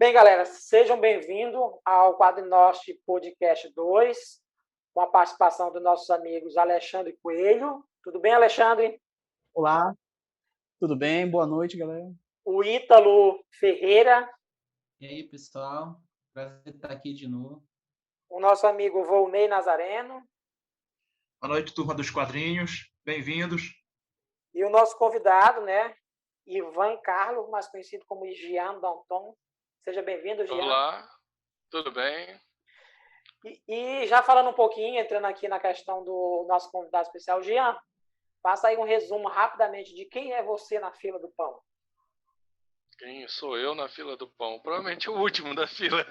Bem, galera, sejam bem-vindos ao Quadrinorte Podcast 2, com a participação dos nossos amigos Alexandre Coelho. Tudo bem, Alexandre? Olá, tudo bem? Boa noite, galera. O Ítalo Ferreira, E aí, pessoal? Prazer estar aqui de novo. o nosso amigo Volney Nazareno Boa noite, turma dos quadrinhos. Bem-vindos. e o nosso convidado, Ivan Carlos, mais conhecido como Gian Danton. Seja bem-vindo, Gian. Olá, tudo bem? E já falando um pouquinho, entrando aqui na questão do nosso convidado especial, Gian, faça aí um resumo rapidamente de quem é você na fila do pão. Quem sou eu na fila do pão? Provavelmente o último da fila.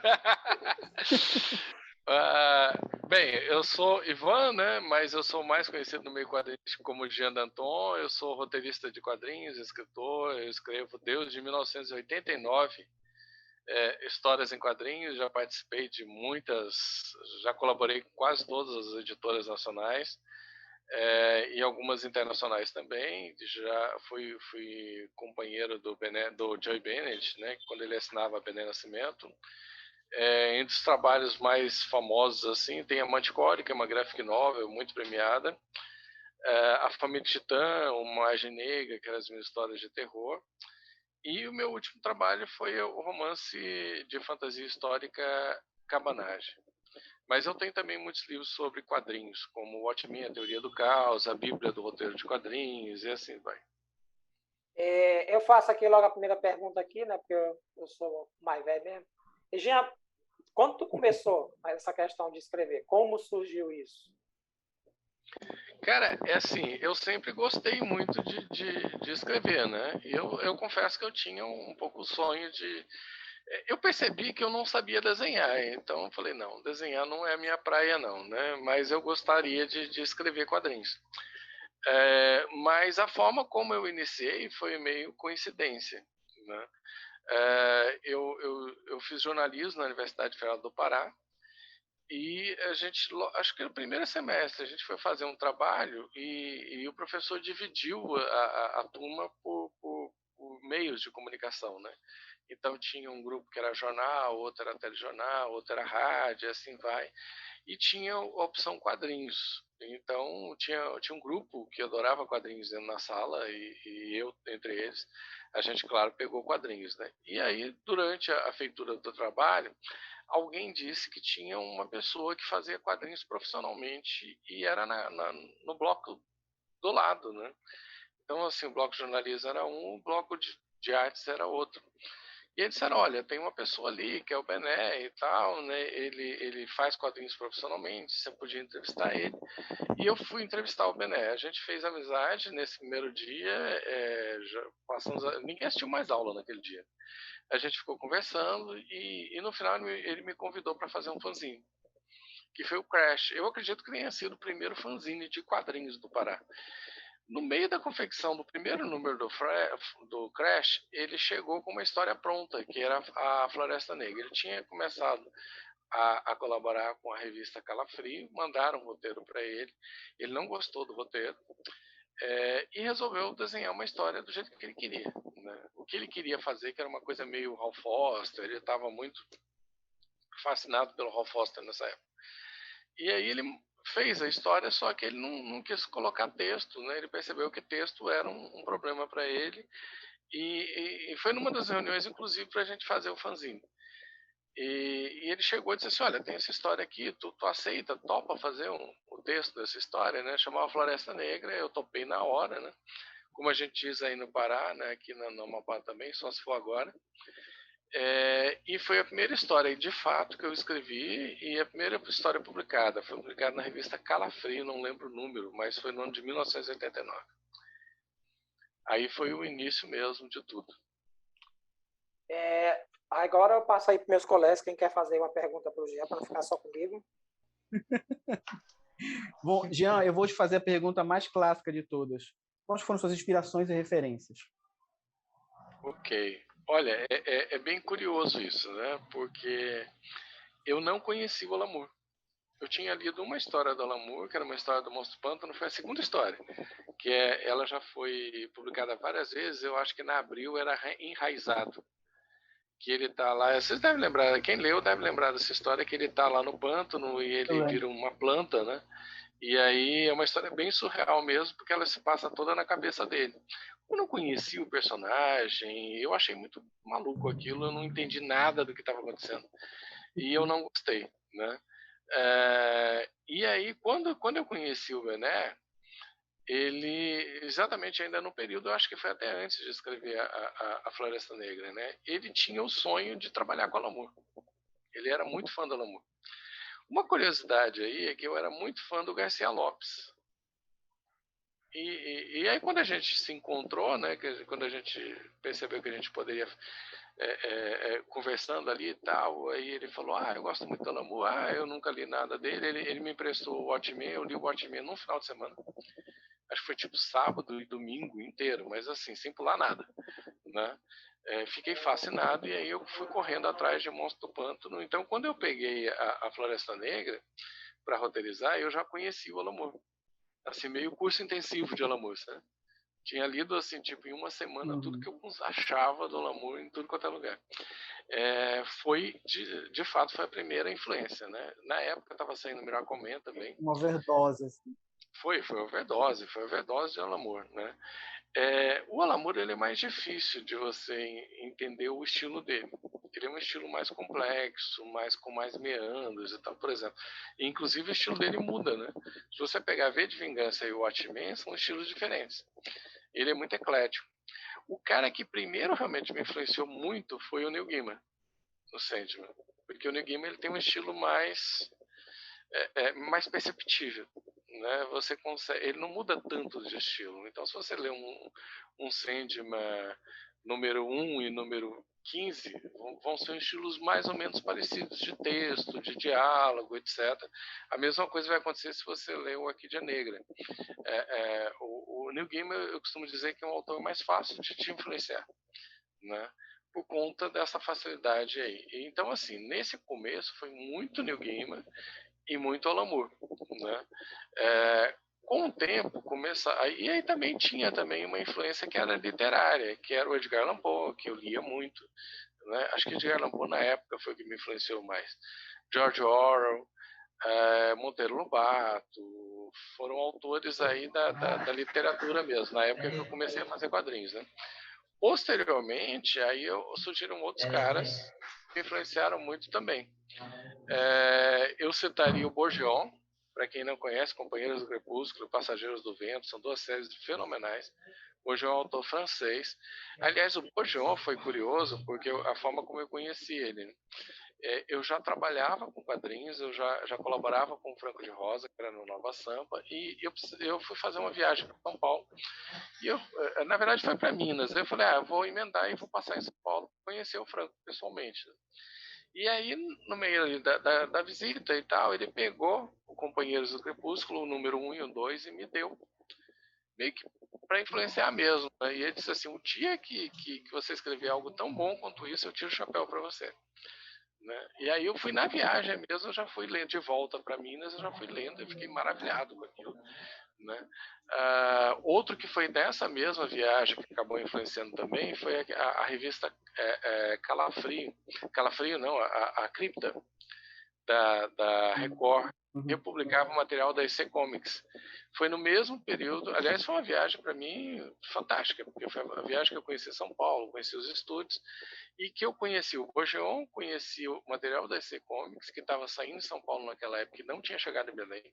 Bem, eu sou Ivan, né? Mas eu sou mais conhecido no meio quadrinhos como Jean Danton. Eu sou roteirista de quadrinhos, escritor. Eu escrevo desde 1989 histórias em quadrinhos. Já participei de muitas, já colaborei com quase todas as editoras nacionais. E algumas internacionais também. Já fui companheiro do Joe Bennett, né, quando ele assinava Bené Nascimento. Entre os trabalhos mais famosos assim tem a Manticore, que é uma graphic novel muito premiada, a Família Titã, uma Age Negra, que eram as minhas histórias de terror, e o meu último trabalho foi o romance de fantasia histórica Cabanage. Mas eu tenho também muitos livros sobre quadrinhos, como Watchmen, a Teoria do Caos, a Bíblia do Roteiro de Quadrinhos, e assim vai. Eu faço aqui logo a primeira pergunta aqui, né? Porque eu sou mais velho mesmo. E, Jean, quando tu começou essa questão de escrever? Como surgiu isso? Cara, é assim, eu sempre gostei muito de escrever, né? E eu confesso que eu tinha um pouco o sonho de... Eu percebi que eu não sabia desenhar, então eu falei, não, desenhar não é a minha praia não, né? Mas eu gostaria de escrever quadrinhos. Mas a forma como eu iniciei foi meio coincidência, né? Eu fiz jornalismo na Universidade Federal do Pará, e a gente, acho que no primeiro semestre, a gente foi fazer um trabalho e o professor dividiu a turma por meios de comunicação, né? Então tinha um grupo que era jornal, outro era telejornal, outro era rádio, assim vai. E tinha a opção quadrinhos. Então tinha um grupo que adorava quadrinhos dentro da sala e eu entre eles. A gente, claro, pegou quadrinhos, né? E aí, durante a feitura do trabalho, alguém disse que tinha uma pessoa que fazia quadrinhos profissionalmente e era no bloco do lado, né? Então, assim, o bloco de jornalismo era um, o bloco de artes era outro. E eles disseram, olha, tem uma pessoa ali que é o Bené e tal, né? Ele faz quadrinhos profissionalmente, você podia entrevistar ele. E eu fui entrevistar o Bené. A gente fez amizade nesse primeiro dia, ninguém assistiu mais aula naquele dia. A gente ficou conversando e no final ele me convidou para fazer um fanzine, que foi o Crash. Eu acredito que tenha sido o primeiro fanzine de quadrinhos do Pará. No meio da confecção do primeiro número do Crash, ele chegou com uma história pronta, que era a Floresta Negra. Ele tinha começado a colaborar com a revista Calafrio, mandaram um roteiro para ele, ele não gostou do roteiro, e resolveu desenhar uma história do jeito que ele queria, né? O que ele queria fazer, que era uma coisa meio Hal Foster, ele estava muito fascinado pelo Hal Foster nessa época. E aí ele fez a história, só que ele não quis colocar texto, né? Ele percebeu que texto era um problema para ele, e foi numa das reuniões, inclusive, para a gente fazer o fanzine. E ele chegou e disse assim, olha, tem essa história aqui, tu aceita, topa fazer o texto dessa história, né? Chamava Floresta Negra, eu topei na hora, né? Como a gente diz aí no Pará, né? Aqui no Amapá também, só se for agora. E foi a primeira história, de fato, que eu escrevi, e a primeira história publicada. Foi publicada na revista Calafrio, não lembro o número, mas foi no ano de 1989. Aí foi o início mesmo de tudo. Agora eu passo aí para meus colegas, quem quer fazer uma pergunta para o Jean, para não ficar só comigo. Bom, Jean, eu vou te fazer a pergunta mais clássica de todas. Quais foram suas inspirações e referências? Ok. Olha, é bem curioso isso, né? Porque eu não conheci o Alan Moore. Eu tinha lido uma história do Alan Moore, que era uma história do Monstro Pântano, foi a segunda história, que ela já foi publicada várias vezes, eu acho que na Abril era Enraizado. que ele tá lá, vocês devem lembrar, quem leu deve lembrar dessa história, que ele tá lá no pântano e ele vira uma planta, né? E aí é uma história bem surreal mesmo, porque ela se passa toda na cabeça dele. Eu não conhecia o personagem, eu achei muito maluco aquilo, eu não entendi nada do que estava acontecendo. E eu não gostei, né? E aí, quando eu conheci o Bené, ele, exatamente ainda no período, eu acho que foi até antes de escrever a Floresta Negra, né? Ele tinha o sonho de trabalhar com Alan Moore. Ele era muito fã do Alan Moore. Uma curiosidade aí é que eu era muito fã do Garcia Lopes. E aí quando a gente se encontrou, né, quando a gente percebeu que a gente poderia conversando ali e tal, aí ele falou, eu gosto muito do Alan Moore, eu nunca li nada dele, ele me emprestou o Watchmen, eu li o Watchmen num final de semana. Acho que foi tipo sábado e domingo inteiro, mas assim, sem pular nada, né? Fiquei fascinado e aí eu fui correndo atrás de Monstro do Pântano. Então, quando eu peguei a Floresta Negra para roteirizar, eu já conheci o Alan Moore. Assim, meio curso intensivo de Alan Moore, né? Tinha lido, assim, tipo, em uma semana, tudo que eu achava do Alan Moore em tudo quanto é lugar. De fato, foi a primeira influência, né? Na época estava saindo Miracleman também. Uma overdose, assim. Foi overdose de Alan Moore, né? O Alan Moore, ele é mais difícil de você entender o estilo dele. Ele é um estilo mais complexo, com mais meandros e tal, por exemplo. E, inclusive, o estilo dele muda, né? Se você pegar V de Vingança e o Watchmen, são estilos diferentes. Ele é muito eclético. O cara que primeiro realmente me influenciou muito foi o Neil Gaiman, no Sandman. Porque o Neil Gaiman ele tem um estilo mais perceptível. Né? Você consegue, ele não muda tanto de estilo. Então, se você lê um Sandman número 1 e número 15, vão ser estilos mais ou menos parecidos de texto, de diálogo, etc. A mesma coisa vai acontecer se você lê o Orquídea Negra. O Neil Gaiman, eu costumo dizer que é um autor mais fácil de te influenciar, né? Por conta dessa facilidade aí. Então, assim, nesse começo foi muito Neil Gaiman e muito Alan Moore, né? Com o tempo começa, e aí também tinha também uma influência que era literária, que era o Edgar Allan Poe, que eu lia muito, né? Acho que Edgar Allan Poe na época foi o que me influenciou mais. George Orwell, Monteiro Lobato, foram autores aí da literatura mesmo, na época que eu comecei a fazer quadrinhos, né? Posteriormente, aí surgiram outros caras que influenciaram muito também. Eu citaria o Bourgeon, para quem não conhece, Companheiros do Crepúsculo, Passageiros do Vento, são duas séries fenomenais. Bourgeon é um autor francês. Aliás, o Bourgeon foi curioso porque a forma como eu conheci ele. Eu já trabalhava com quadrinhos, eu já colaborava com o Franco de Rosa, que era no Nova Sampa, e eu fui fazer uma viagem para São Paulo. E na verdade, foi para Minas. Eu falei, eu vou emendar e vou passar em São Paulo, conhecer o Franco pessoalmente. E aí, no meio da visita e tal, ele pegou o Companheiros do Crepúsculo, o número 1 e o 2, e me deu, meio que para influenciar mesmo. Né? E ele disse assim, o dia que você escrever algo tão bom quanto isso, eu tiro o chapéu para você. Né? E aí eu fui na viagem mesmo, eu já fui lendo de volta para Minas, eu já fui lendo, eu fiquei maravilhado com aquilo. Né? Outro que foi dessa mesma viagem que acabou influenciando também foi a revista Calafrio não, a Cripta da Record, eu publicava o material da EC Comics. Foi no mesmo período, aliás, foi uma viagem para mim fantástica, porque foi uma viagem que eu conheci São Paulo, conheci os estúdios, e que eu conheci o Bourgeon, conheci o material da EC Comics, que estava saindo em São Paulo naquela época, e não tinha chegado em Belém.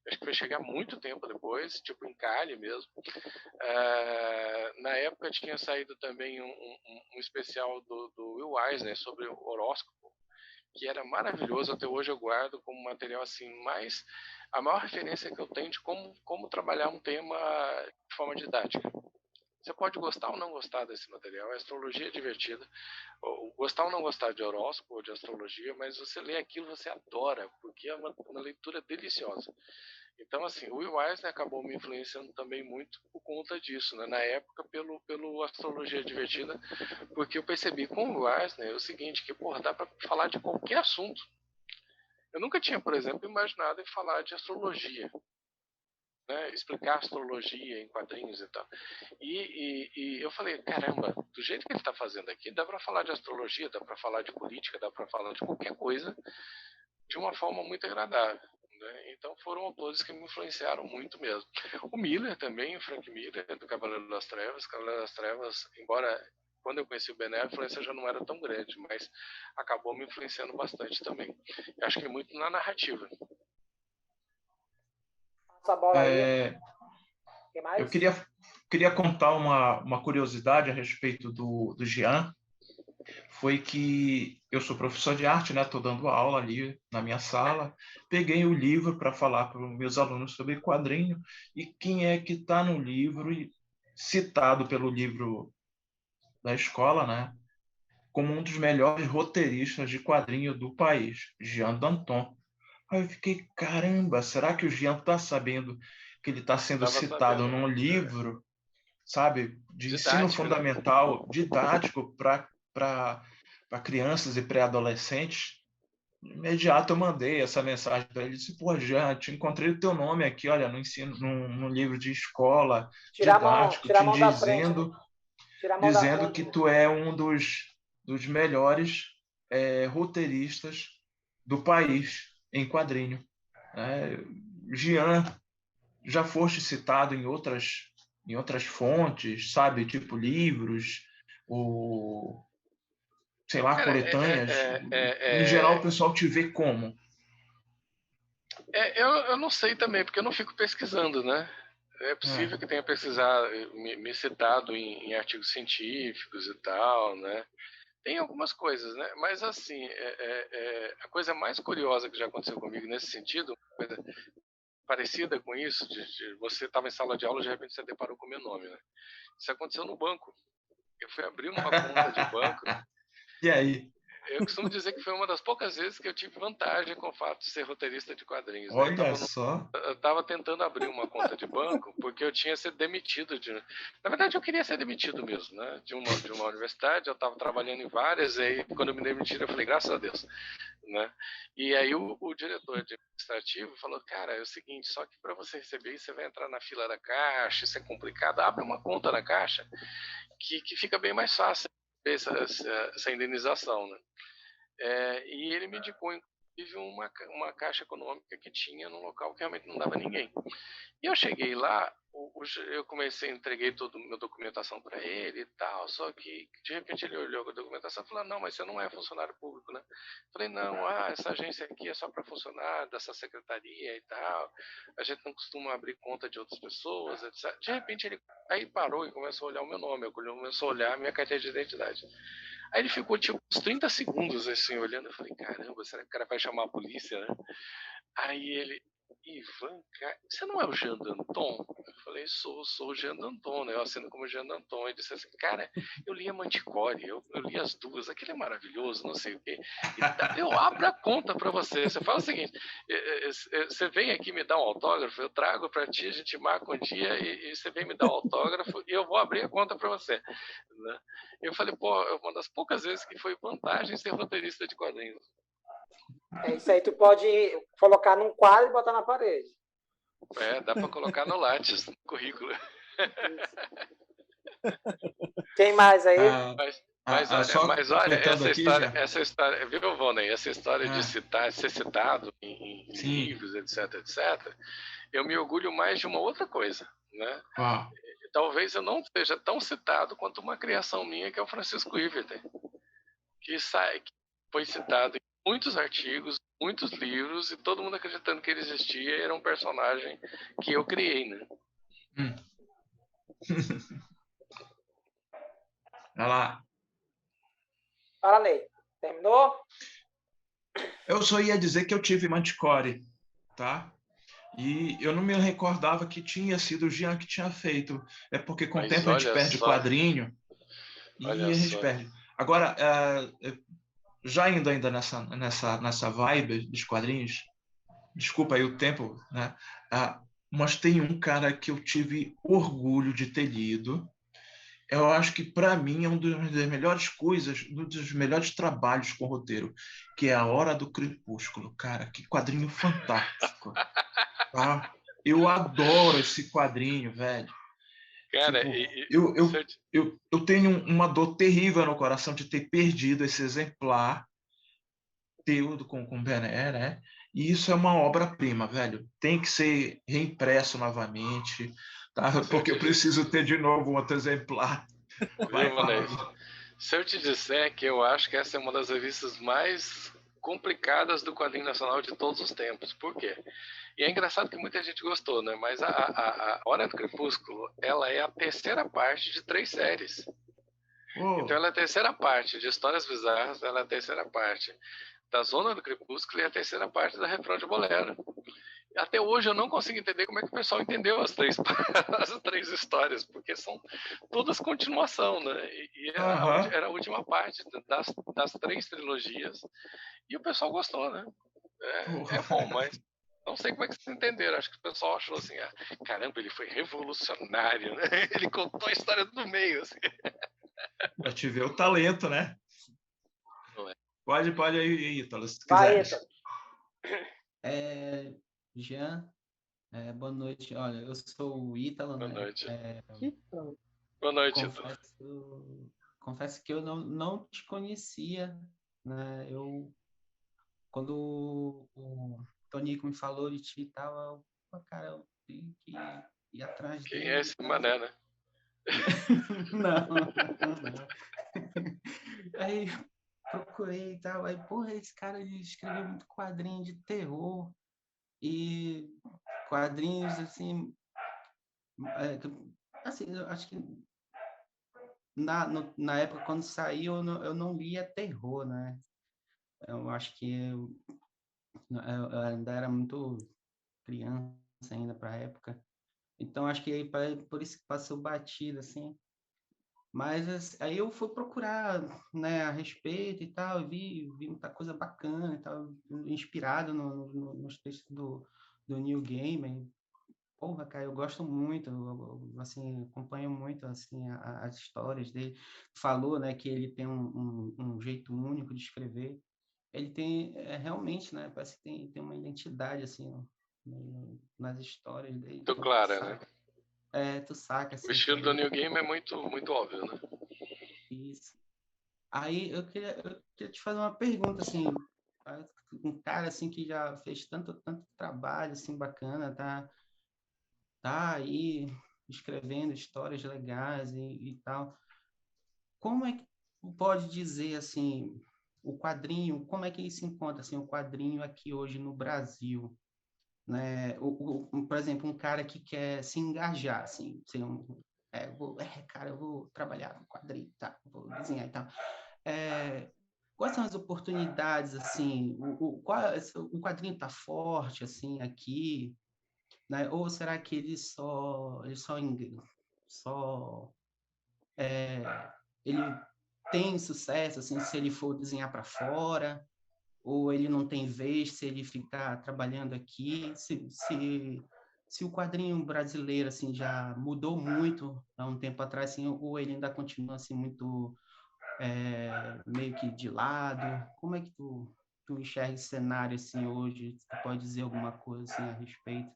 Acho que foi chegar muito tempo depois, tipo em Cali mesmo. Na época tinha saído também um especial do Will Eisner sobre o horóscopo, que era maravilhoso, até hoje eu guardo como material assim, mas a maior referência que eu tenho de como trabalhar um tema de forma didática. Você pode gostar ou não gostar desse material, a astrologia é divertida, ou gostar ou não gostar de horóscopo ou de astrologia, mas você lê aquilo, você adora, porque é uma leitura deliciosa. Então, assim, o Will Eisner acabou me influenciando também muito por conta disso, né? Na época, pelo Astrologia Divertida, porque eu percebi com o Will Eisner o seguinte, que, dá para falar de qualquer assunto. Eu nunca tinha, por exemplo, imaginado em falar de astrologia, né, explicar astrologia em quadrinhos e tal. E eu falei, caramba, do jeito que ele está fazendo aqui, dá para falar de astrologia, dá para falar de política, dá para falar de qualquer coisa de uma forma muito agradável. Né? Então foram autores que me influenciaram muito mesmo. O Miller também, o Frank Miller, do Cavaleiro das Trevas. Cavaleiro das Trevas, embora quando eu conheci o Bené, a influência já não era tão grande, mas acabou me influenciando bastante também. Eu acho que muito na narrativa. Passa a bola aí. Quem mais? Eu queria contar uma curiosidade a respeito do Jean. Foi que eu sou professor de arte, né? Estou dando aula ali na minha sala. Peguei o livro para falar para os meus alunos sobre quadrinho. E quem é que está no livro, citado pelo livro da escola, né? Como um dos melhores roteiristas de quadrinho do país, Jean Danton. Aí eu fiquei, caramba, será que o Jean está sabendo que ele está sendo citado num livro, sabe, de ensino fundamental, didático para crianças e pré-adolescentes? De imediato eu mandei essa mensagem para ele, disse, pô, Jean, te encontrei o teu nome aqui, olha, no ensino, num livro de escola, didático, te dizendo que tu é um dos melhores roteiristas do país em quadrinho. Jean, já foste citado em outras fontes, sabe? Tipo livros, sei lá, coletâneas. Em geral, o pessoal te vê como? Eu não sei também, porque eu não fico pesquisando, né? É possível que tenha pesquisado, me citado em artigos científicos e tal, né? Tem algumas coisas, né? Mas, assim, a coisa mais curiosa que já aconteceu comigo nesse sentido, uma coisa parecida com isso, de você estava em sala de aula e de repente você deparou com o meu nome, né? Isso aconteceu no banco. Eu fui abrir uma conta de banco. E aí? Eu costumo dizer que foi uma das poucas vezes que eu tive vantagem com o fato de ser roteirista de quadrinhos. Né? Olha só. Eu estava tentando abrir uma conta de banco porque eu tinha sido demitido. Na verdade, eu queria ser demitido mesmo, né? De uma universidade. Eu estava trabalhando em várias. E aí, quando me demitiram, eu falei, graças a Deus. Né? E aí o diretor administrativo falou, cara, é o seguinte, só que para você receber isso, você vai entrar na fila da Caixa, isso é complicado, abre uma conta na Caixa, que fica bem mais fácil essa indenização. Né? E ele me indicou, inclusive, uma caixa econômica que tinha num local que realmente não dava ninguém. E eu cheguei lá, eu entreguei toda a minha documentação para ele e tal, só que de repente ele olhou a documentação e falou, não, mas você não é funcionário público, né? Eu falei, não, essa agência aqui é só para funcionário dessa secretaria e tal, a gente não costuma abrir conta de outras pessoas, etc. De repente ele aí parou e começou a olhar o meu nome, começou a olhar a minha carteira de identidade. Aí ele ficou tipo uns 30 segundos assim olhando, eu falei, caramba, será que o cara vai chamar a polícia, né? Aí ele, Ivan, você não é o Jean Danton? Eu falei, sou o Jean Danton, né? Eu assino como Jean Danton. Ele disse assim, cara, eu li a Manticore, eu li as duas, aquele é maravilhoso, não sei o quê. Eu abro a conta para você. Você fala o seguinte, você vem aqui me dar um autógrafo, eu trago para ti, a gente marca um dia e você vem me dar um autógrafo e eu vou abrir a conta para você. Né? Eu falei, pô, é uma das poucas vezes que foi vantagem ser roteirista de quadrinhos. Isso aí tu pode colocar num quadro e botar na parede. Dá para colocar no Lattes, no currículo. Quem mais aí? Mas olha, essa história, viu, Voney? Essa história de ser citado em livros, etc, eu me orgulho mais de uma outra coisa, né? Talvez eu não seja tão citado quanto uma criação minha, que é o Francisco Iveten, que foi citado em muitos artigos, muitos livros, e todo mundo acreditando que ele existia, era um personagem que eu criei, né? Vai lá. Fala, Ney. Terminou? Eu só ia dizer que eu tive Manticore, tá? E eu não me recordava que tinha sido o Jean que tinha feito. É porque com o tempo a gente perde quadrinho. E a gente perde. Agora, já indo ainda nessa vibe dos quadrinhos, desculpa aí o tempo, né? Mas tem um cara que eu tive orgulho de ter lido. Eu acho que, para mim, é uma das melhores coisas, um dos melhores trabalhos com roteiro, que é A Hora do Crepúsculo. Cara, que quadrinho fantástico. Tá? Eu adoro esse quadrinho, velho. Cara, Tipo, eu tenho uma dor terrível no coração de ter perdido esse exemplar teu com o Bené, né? E isso é uma obra-prima, velho. Tem que ser reimpresso novamente, tá? Porque eu preciso ter de novo um outro exemplar. Viu, Vanessa? Se eu te disser que eu acho que essa é uma das revistas mais complicadas do quadrinho nacional de todos os tempos. Por quê? E é engraçado que muita gente gostou, né? Mas a Hora do Crepúsculo, ela é a terceira parte de 3 séries. Então ela é a terceira parte de Histórias Bizarras, ela é a terceira parte da Zona do Crepúsculo e a terceira parte da Refrão de Bolero. Até hoje eu não consigo entender como é que o pessoal entendeu as três, as 3 histórias, porque são todas continuação, né? E era a última parte das 3 trilogias. E o pessoal gostou, né? É bom, mas não sei como é que vocês entenderam. Acho que o pessoal achou assim, caramba, ele foi revolucionário, né? Ele contou a história do meio, assim. Pra te ver o talento, né? Pode aí, Ítalo, se Vai, quiser. Jean, boa noite. Olha, eu sou o Ítalo, Boa né? noite. Então, Boa noite, Ítalo. Confesso que eu não te conhecia, né? Quando o Tonico me falou de ti e tal, cara, eu vi que ir atrás Quem dele. é esse mané, né? Não. Aí procurei e tal, aí, porra, esse cara ele escreveu muito quadrinho de terror e quadrinhos, assim, assim, eu acho que na época, quando saiu, eu não lia terror, né? Eu acho que eu ainda era muito criança ainda para a época. Então, acho que por isso que passou batido, assim. Mas aí eu fui procurar, né, a respeito e tal, vi muita coisa bacana e tal, inspirado nos textos do Neil Gaiman. Porra, cara, eu gosto muito, assim, acompanho muito, assim, as histórias dele. Falou, né, que ele tem um jeito único de escrever. Ele tem, realmente, né, parece que tem uma identidade, assim, nas histórias dele. Muito clara, né? Tu saca, O assim, estilo do New Game é muito, muito óbvio, né? Isso. Aí eu queria te fazer uma pergunta, assim, um cara, assim, que já fez tanto trabalho, assim, bacana, tá aí escrevendo histórias legais e tal. Como é que pode dizer, assim, o quadrinho, como é que ele se encontra, assim, o quadrinho aqui hoje no Brasil, né? Por exemplo, um cara que quer se engajar, assim, cara, eu vou trabalhar com quadrinho, tá? Vou desenhar e tal. Quais são as oportunidades, assim, o quadrinho tá forte, assim, aqui, né? Ou será que só ele tem sucesso, assim, se ele for desenhar para fora, ou ele não tem vez se ele ficar trabalhando aqui, se o quadrinho brasileiro, assim, já mudou muito há um tempo atrás, assim, ou ele ainda continua, assim, muito meio que de lado? Como é que tu enxerga esse cenário, assim, hoje? Tu pode dizer alguma coisa, assim, a respeito?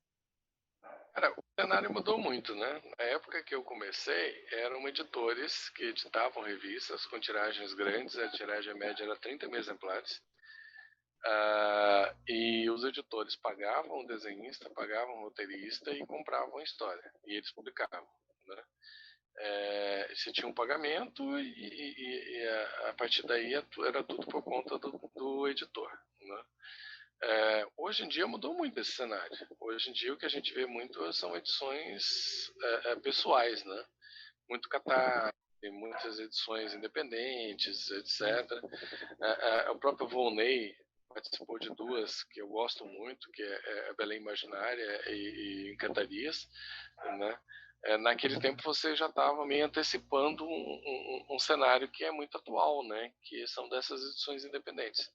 Cara, o cenário mudou muito, né? Na época que eu comecei, eram editores que editavam revistas com tiragens grandes, a tiragem média era 30 mil exemplares. E os editores pagavam o desenhista, pagavam o roteirista e compravam a história. E eles publicavam, né? Você tinha um pagamento e a partir daí era tudo por conta do editor, né? Hoje em dia mudou muito esse cenário. Hoje em dia o que a gente vê muito são edições pessoais, né? Muito catarse, muitas edições independentes, etc. O próprio Volney participou de 2 que eu gosto muito, que é Belém Imaginária e Encantarias, né? Naquele tempo você já estava meio antecipando um cenário que é muito atual, né? Que são dessas edições independentes.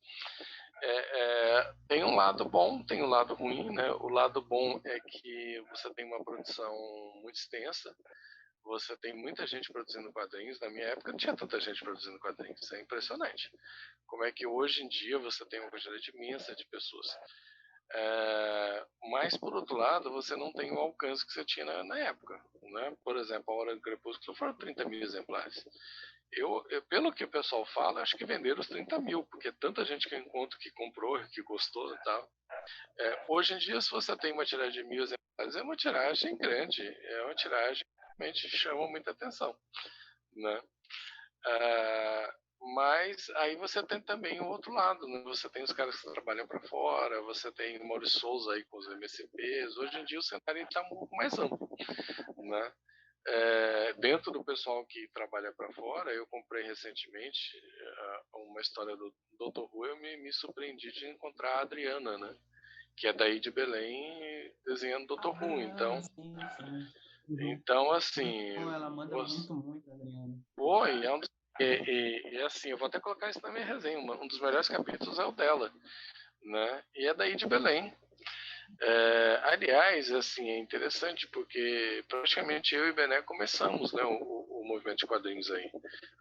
Tem um lado bom, tem um lado ruim, né? O lado bom é que você tem uma produção muito extensa, você tem muita gente produzindo quadrinhos. Na minha época não tinha tanta gente produzindo quadrinhos, isso é impressionante. Como é que hoje em dia você tem uma quantidade imensa de pessoas. Mas, por outro lado, você não tem o alcance que você tinha na época, né? Por exemplo, a Hora do Crepúsculo foram 30 mil exemplares. Pelo que o pessoal fala, acho que venderam os 30 mil, porque tanta gente que eu encontro que comprou, que gostou e tal. Hoje em dia, se você tem uma tiragem de 1000 exemplares, é uma tiragem grande, é uma tiragem que realmente chama muita atenção, né? Mas aí você tem também o outro lado, né? Você tem os caras que trabalham para fora, você tem o Maurício Souza aí com os MCPs. Hoje em dia o cenário está um pouco mais amplo, né? Dentro do pessoal que trabalha para fora, eu comprei recentemente uma história do Dr. Who. Eu me surpreendi de encontrar a Adriana, né? Que é daí de Belém, desenhando Dr. Who. Então, Sim, sim. então assim, Ela manda muito, Adriana. foi, e assim, eu vou até colocar isso na minha resenha. Um dos melhores capítulos é o dela, né? E é daí de Belém. Aliás, assim, é interessante porque praticamente eu e Bené começamos, né, o movimento de quadrinhos aí.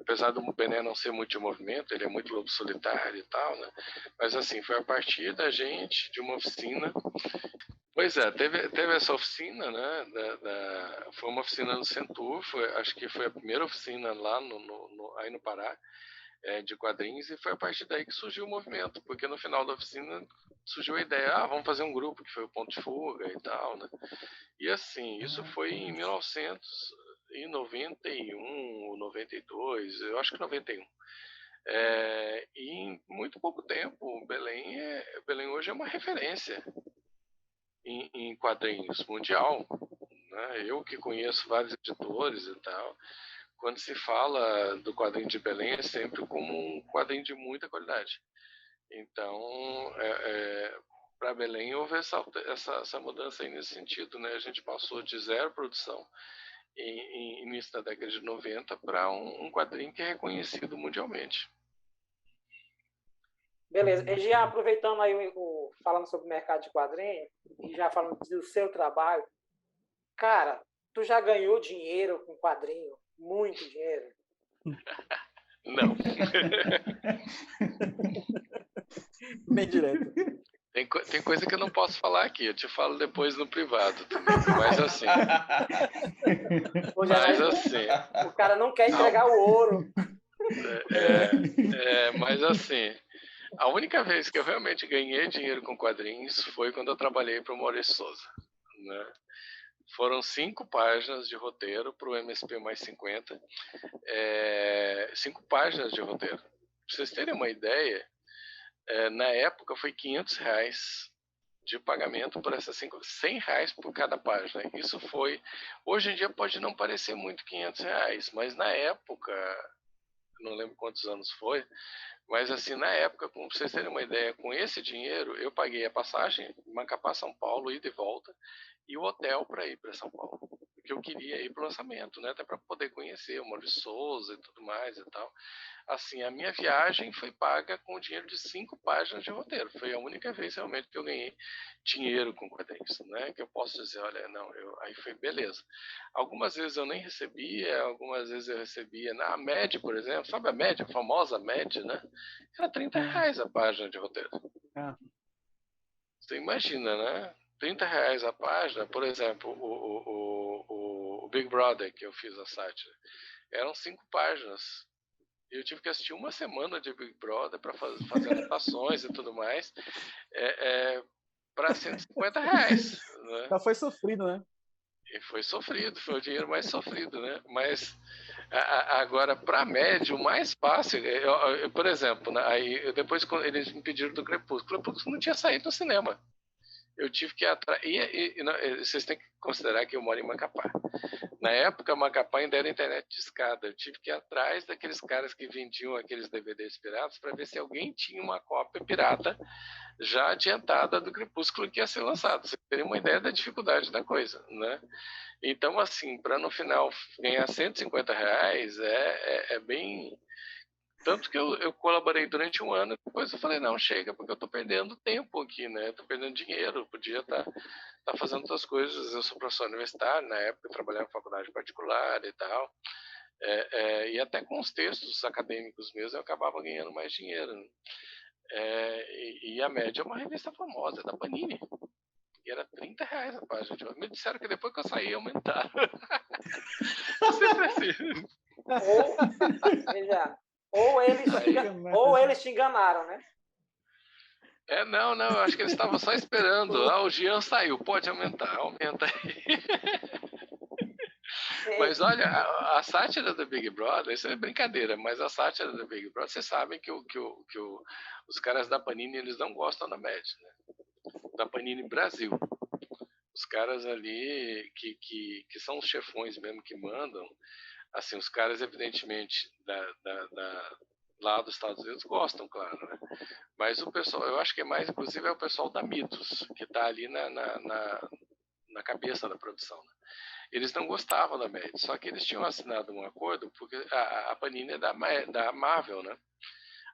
Apesar do Bené não ser muito de movimento, ele é muito lobo solitário e tal, né? Mas assim, foi a partir da gente, de uma oficina. Pois é, teve essa oficina, né? Foi uma oficina no Centur, acho que foi a primeira oficina lá aí no Pará, de quadrinhos, e foi a partir daí que surgiu o movimento, porque no final da oficina surgiu a ideia, vamos fazer um grupo, que foi o Ponto de Fuga e tal, né? E assim, isso foi em 1991 ou 92, eu acho que 91. E em muito pouco tempo, Belém hoje é uma referência em quadrinhos mundial, né? Eu que conheço vários editores e tal, quando se fala do quadrinho de Belém é sempre como um quadrinho de muita qualidade. Então, para Belém houve essa mudança aí nesse sentido, né? A gente passou de zero produção em início da década de 90 para um quadrinho que é reconhecido mundialmente. Beleza. E já aproveitando aí falando sobre o mercado de quadrinhos e já falando do seu trabalho, cara, tu já ganhou dinheiro com quadrinho? Muito dinheiro? Não. Bem direto. Tem coisa que eu não posso falar aqui, eu te falo depois no privado também. Mas assim. O cara não quer entregar o ouro. Mas assim, a única vez que eu realmente ganhei dinheiro com quadrinhos foi quando eu trabalhei para o Maurício Souza, né? Foram 5 páginas de roteiro para o MSP mais 50. 5 páginas de roteiro. Para vocês terem uma ideia, na época foi R$500 de pagamento por essas 5, R$100 por cada página. Isso foi, hoje em dia pode não parecer muito R$500, mas na época, não lembro quantos anos foi, mas assim, na época, para vocês terem uma ideia, com esse dinheiro, eu paguei a passagem, Macapá, São Paulo, ida e volta, e o hotel para ir para São Paulo. Porque eu queria ir para o lançamento, né? Até para poder conhecer o Maurício Souza e tudo mais e tal. Assim, a minha viagem foi paga com o dinheiro de 5 páginas de roteiro. Foi a única vez realmente que eu ganhei dinheiro com quadrinhos, né? Que eu posso dizer, olha, não, aí foi beleza. Algumas vezes eu nem recebia, algumas vezes eu recebia. Na MED, por exemplo, sabe a MED, a famosa MED, né? Era R$30 a página de roteiro. Você imagina, né? R$30 a página, por exemplo, o Big Brother, que eu fiz a site, eram 5 páginas. Eu tive que assistir uma semana de Big Brother para fazer anotações e tudo mais, para R$150. Né? Já foi sofrido, né? E foi sofrido, foi o dinheiro mais sofrido, né? Mas agora, para médio, o mais fácil, por exemplo, né, aí, depois quando eles me pediram do Crepúsculo não tinha saído no cinema. Eu tive que ir atrás. Vocês têm que considerar que eu moro em Macapá. Na época, Macapá ainda era internet de escada. Eu tive que ir atrás daqueles caras que vendiam aqueles DVDs piratas para ver se alguém tinha uma cópia pirata já adiantada do Crepúsculo que ia ser lançado. Vocês terem uma ideia da dificuldade da coisa, né? Então, assim, para no final ganhar R$150 é bem... Tanto que eu colaborei durante um ano, depois eu falei, não, chega, porque eu estou perdendo tempo aqui, né? Estou perdendo dinheiro, eu podia estar fazendo outras coisas. Eu sou professor universitário, na época eu trabalhava em faculdade particular e tal. E até com os textos acadêmicos mesmo eu acabava ganhando mais dinheiro. E a Mad é uma revista famosa, da Panini. E era R$ 30 a página. Me disseram que depois que eu saí, aumentaram. Sempre assim. Ou eles te enganaram, né? Não, eu acho que eles estavam só esperando. O Jean saiu, pode aumentar, aumenta aí. Mas olha, a sátira do Big Brother, isso é brincadeira, mas a sátira do Big Brother, vocês sabem que os caras da Panini, eles não gostam da Mad, né? Da Panini Brasil. Os caras ali que são os chefões mesmo que mandam, assim, os caras evidentemente lá dos Estados Unidos gostam, claro, né? Mas o pessoal, eu acho que é mais, inclusive, é o pessoal da Mitos, que está ali na cabeça da produção, né? Eles não gostavam da Mad, só que eles tinham assinado um acordo, porque a Panini é da Marvel, né?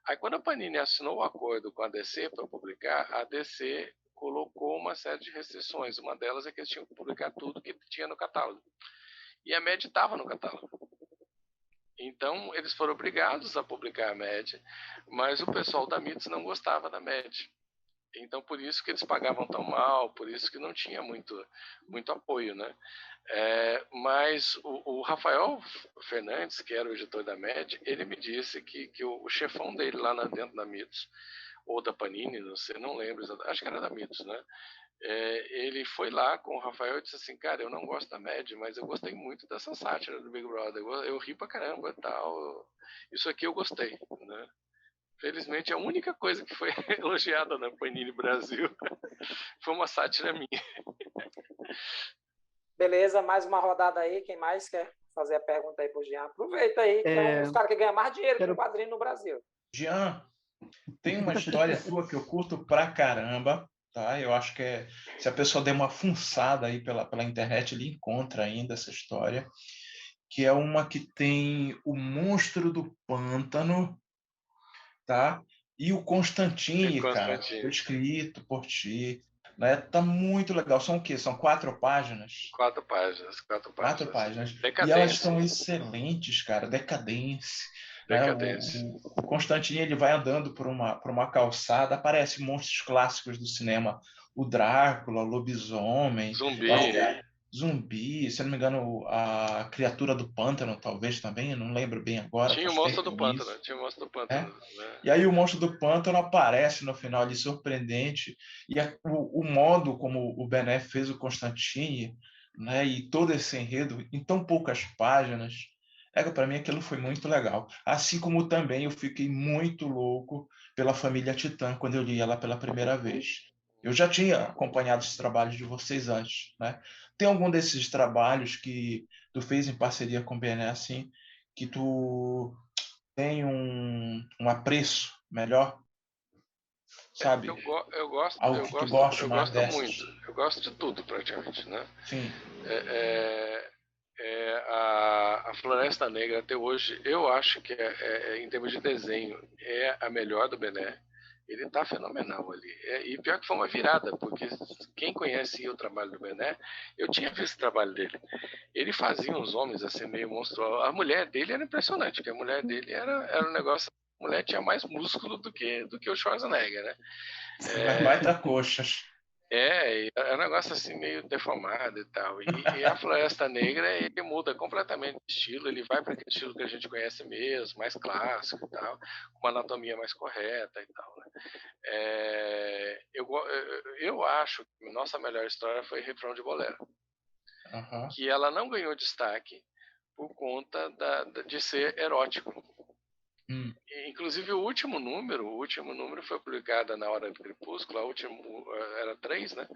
Aí quando a Panini assinou o acordo com a DC para publicar, a DC colocou uma série de restrições. Uma delas é que eles tinham que publicar tudo que tinha no catálogo. E a Mad estava no catálogo. Então, eles foram obrigados a publicar a Mad, mas o pessoal da Mitos não gostava da Mad. Então, por isso que eles pagavam tão mal, por isso que não tinha muito apoio, né? Mas o Rafael Fernandes, que era o editor da Mad, ele me disse que o chefão dele lá dentro da Mitos, ou da Panini, não sei, não lembro, acho que era da Mitos, né? Ele foi lá com o Rafael e disse assim, cara, eu não gosto da Mad, mas eu gostei muito dessa sátira do Big Brother, eu ri pra caramba e tal, isso aqui eu gostei, né? Felizmente, a única coisa que foi elogiada na Panini Brasil foi uma sátira minha. Beleza, mais uma rodada aí. Quem mais quer fazer a pergunta aí pro Jean? Aproveita aí, que é um dos caras que ganha mais dinheiro que o quadrinho no Brasil. Jean, tem uma história tua que eu curto pra caramba, tá? Eu acho que se a pessoa der uma fuçada aí pela internet, ele encontra ainda essa história, que é uma que tem o Monstro do Pântano, tá? E o Constantine, cara, foi escrito por ti, né? Tá muito legal. São o quê? São 4 páginas? 4 páginas. 4 páginas. Decadência. E elas estão excelentes, cara. Decadência. Né? O Constantine, ele vai andando por uma calçada, aparecem monstros clássicos do cinema. O Drácula, o lobisomem. Zumbi, se eu não me engano, a criatura do pântano, talvez também, eu não lembro bem agora. Tinha o monstro do pântano, né? E aí o monstro do pântano aparece no final ali, surpreendente. E o modo como o Bené fez o Constantine, né, e todo esse enredo, em tão poucas páginas, para mim aquilo foi muito legal. Assim como também eu fiquei muito louco pela família Titã quando eu li ela pela primeira vez. Eu já tinha acompanhado os trabalhos de vocês antes, né? Tem algum desses trabalhos que tu fez em parceria com o Bené, assim, que tu tem um apreço melhor? Sabe? Eu gosto muito. Eu gosto de tudo, praticamente, né? Sim. A Floresta Negra, até hoje, eu acho que, em termos de desenho, é a melhor do Bené. Ele tá fenomenal ali. E pior que foi uma virada, porque quem conhece o trabalho do Bené, eu tinha visto o trabalho dele. Ele fazia uns homens assim meio monstruosos. A mulher dele era impressionante, porque a mulher dele era um negócio. A mulher tinha mais músculo do que o Schwarzenegger, né? Baita coxas. É um negócio assim meio deformado e tal. E a Floresta Negra, ele muda completamente de estilo, ele vai para aquele estilo que a gente conhece mesmo, mais clássico e tal, com uma anatomia mais correta e tal, né? Eu acho que a nossa melhor história foi Refrão de Bolero, que ela não ganhou destaque por conta de ser erótico. Inclusive o último número foi publicado na Hora do Crepúsculo, era 3, né?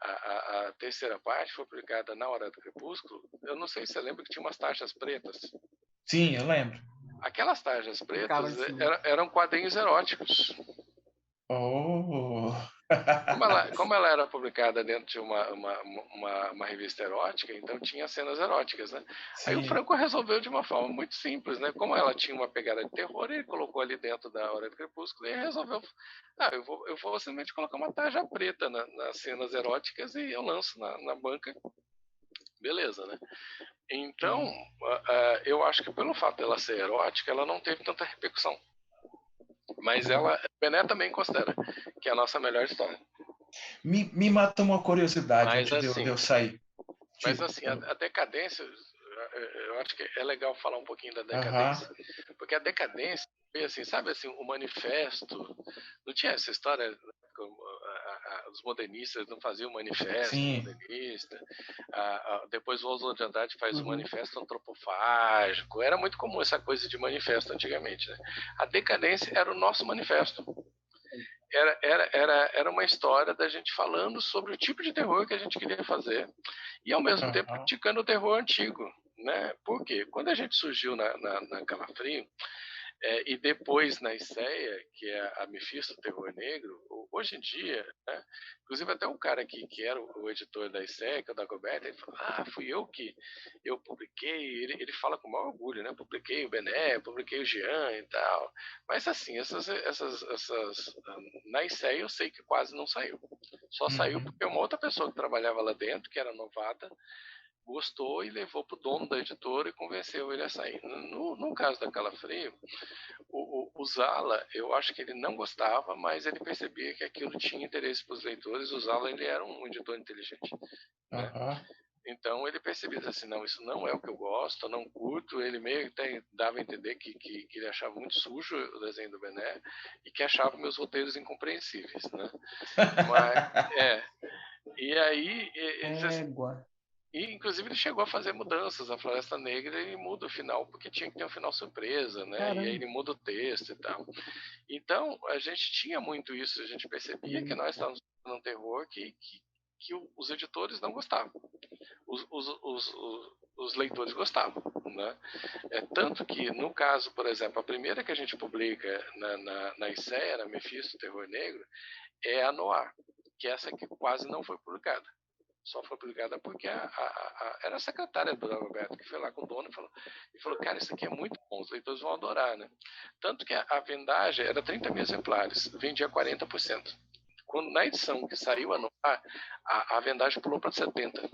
A terceira parte foi publicada na Hora do Crepúsculo. Eu não sei se você lembra que tinha umas tarjas pretas. Sim, eu lembro. Aquelas tarjas pretas eram quadrinhos eróticos. Oh! Como ela era publicada dentro de uma revista erótica, então tinha cenas eróticas, né? Sim. Aí o Franco resolveu de uma forma muito simples, né? Como ela tinha uma pegada de terror, ele colocou ali dentro da Hora do Crepúsculo e resolveu, eu vou simplesmente colocar uma tarja preta nas cenas eróticas e eu lanço na banca. Beleza, né? Então, eu acho que pelo fato dela ser erótica, ela não teve tanta repercussão. Mas ela Bené também considera que é a nossa melhor história. Me mata uma curiosidade Mas, antes assim, de eu sair. Mas assim, a decadência, eu acho que é legal falar um pouquinho da decadência. Porque a decadência foi assim, sabe assim, o manifesto, não tinha essa história, os modernistas não faziam o manifesto modernista, depois o Oswald de Andrade faz o manifesto antropofágico, era muito comum essa coisa de manifesto antigamente, né? A decadência era o nosso manifesto. Era uma história da gente falando sobre o tipo de terror que a gente queria fazer e, ao mesmo tempo, praticando o terror antigo, né? Por quê? Quando a gente surgiu na Calafrio, e depois na ICEA, que é a Mephisto Terror Negro, hoje em dia, né? Inclusive até um cara que era o editor da ICEA, que é o Dagoberto, ele falou, fui eu que eu publiquei, ele fala com o maior orgulho, né? Publiquei o Bené, publiquei o Jean e tal. Mas assim, essas na ICEA eu sei que quase não saiu. Só saiu porque uma outra pessoa que trabalhava lá dentro, que era novata, gostou e levou para o dono da editora e convenceu ele a sair. No caso da Calafrio, o Zala, eu acho que ele não gostava, mas ele percebia que aquilo tinha interesse para os leitores. O Zala, ele era um editor inteligente, né? Então ele percebia assim, não, isso não é o que eu gosto, eu não curto. Ele meio que dava a entender que ele achava muito sujo o desenho do Bené e que achava meus roteiros incompreensíveis, né? Mas, e aí e, inclusive, ele chegou a fazer mudanças. A Floresta Negra, ele muda o final, porque tinha que ter um final surpresa, né? Caramba. E aí ele muda o texto e tal. Então, a gente tinha muito isso. A gente percebia que nós estávamos fazendo um terror que os editores não gostavam. Os leitores gostavam, né? Tanto que, no caso, por exemplo, a primeira que a gente publica na ICEA, na Mephisto Terror Negro, é a Noir, que é essa que quase não foi publicada. Só foi publicada porque era a secretária do Roberto que foi lá com o dono e falou, cara, isso aqui é muito bom, os leitores vão adorar, né? Tanto que a vendagem era 30 mil exemplares, vendia 40%. Quando na edição que saiu a vendagem pulou para 70%.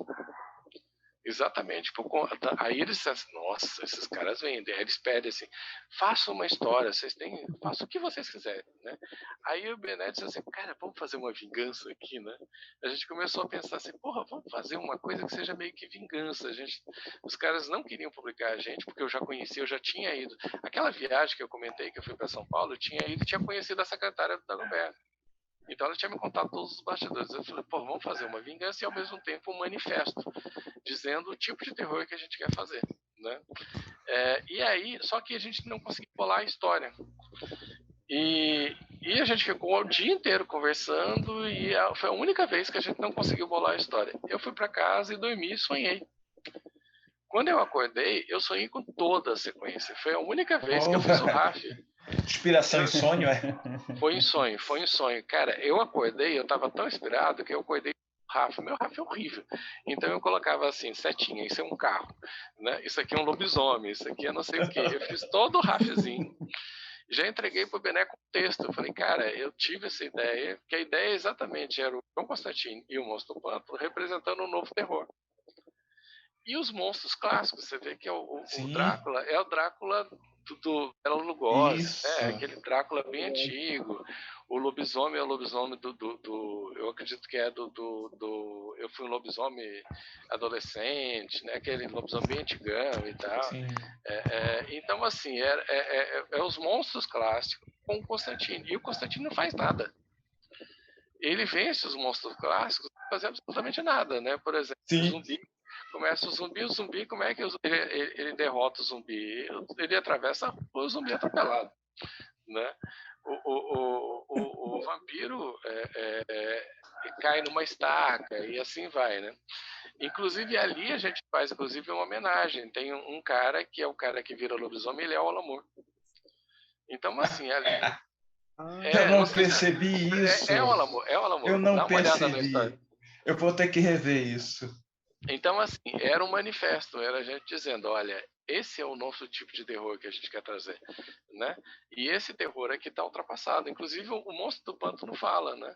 Exatamente por conta. Aí eles disseram assim, nossa, esses caras vendem. Aí eles pedem assim, faça uma história, faça o que vocês quiserem, né? Aí o Bené disse assim, cara, vamos fazer uma vingança aqui, né? A gente começou a pensar assim, porra, vamos fazer uma coisa que seja meio que vingança. Os caras não queriam publicar a gente, porque eu já conhecia, eu já tinha ido. Aquela viagem que eu comentei, que eu fui para São Paulo, eu tinha ido e tinha conhecido a secretária do Dagoberto. Então ela tinha me contado todos os bastidores. Eu falei, pô, vamos fazer uma vingança e ao mesmo tempo um manifesto, dizendo o tipo de terror que a gente quer fazer, né? E aí, só que a gente não conseguiu bolar a história. E a gente ficou o dia inteiro conversando e foi a única vez que a gente não conseguiu bolar a história. Eu fui para casa e dormi e sonhei. Quando eu acordei, eu sonhei com toda a sequência. Foi a única vez que eu fiz o RAF. Inspiração em sonho, Foi em sonho. Cara, eu acordei, eu tava tão inspirado que eu acordei com o RAF. Meu RAF é horrível. Então eu colocava assim, setinha, isso é um carro, né? Isso aqui é um lobisomem, isso aqui é não sei o quê. Eu fiz todo o RAFzinho. Já entreguei pro Bené com texto. Eu falei, cara, eu tive essa ideia, que a ideia exatamente era o João Constantino e o Monstro do Pântano representando um novo terror. E os monstros clássicos, você vê que o Drácula é o Drácula do Bela Lugosi, né? Aquele Drácula bem antigo. O lobisomem é o lobisomem eu acredito que é eu fui um lobisomem adolescente, né? Aquele lobisomem bem antigão e tal. Então, assim, é os monstros clássicos com o Constantino. E o Constantino não faz nada. Ele vence os monstros clássicos sem fazer absolutamente nada, né? Por exemplo, o zumbi. Começa o zumbi, como é que ele derrota o zumbi? Ele atravessa a rua, o zumbi é atropelado, né? O vampiro cai numa estaca e assim vai, né? Inclusive ali a gente faz uma homenagem. Tem um cara que é o cara que vira lobisomem, ele é o Alan Moore. Então, assim, ali... eu não percebi isso. É o Alan Moore. Eu não percebi. Eu vou ter que rever isso. Então, assim, era um manifesto, era a gente dizendo, olha, esse é o nosso tipo de terror que a gente quer trazer, né? E esse terror aqui está ultrapassado. Inclusive, o Monstro do Pântano fala, né?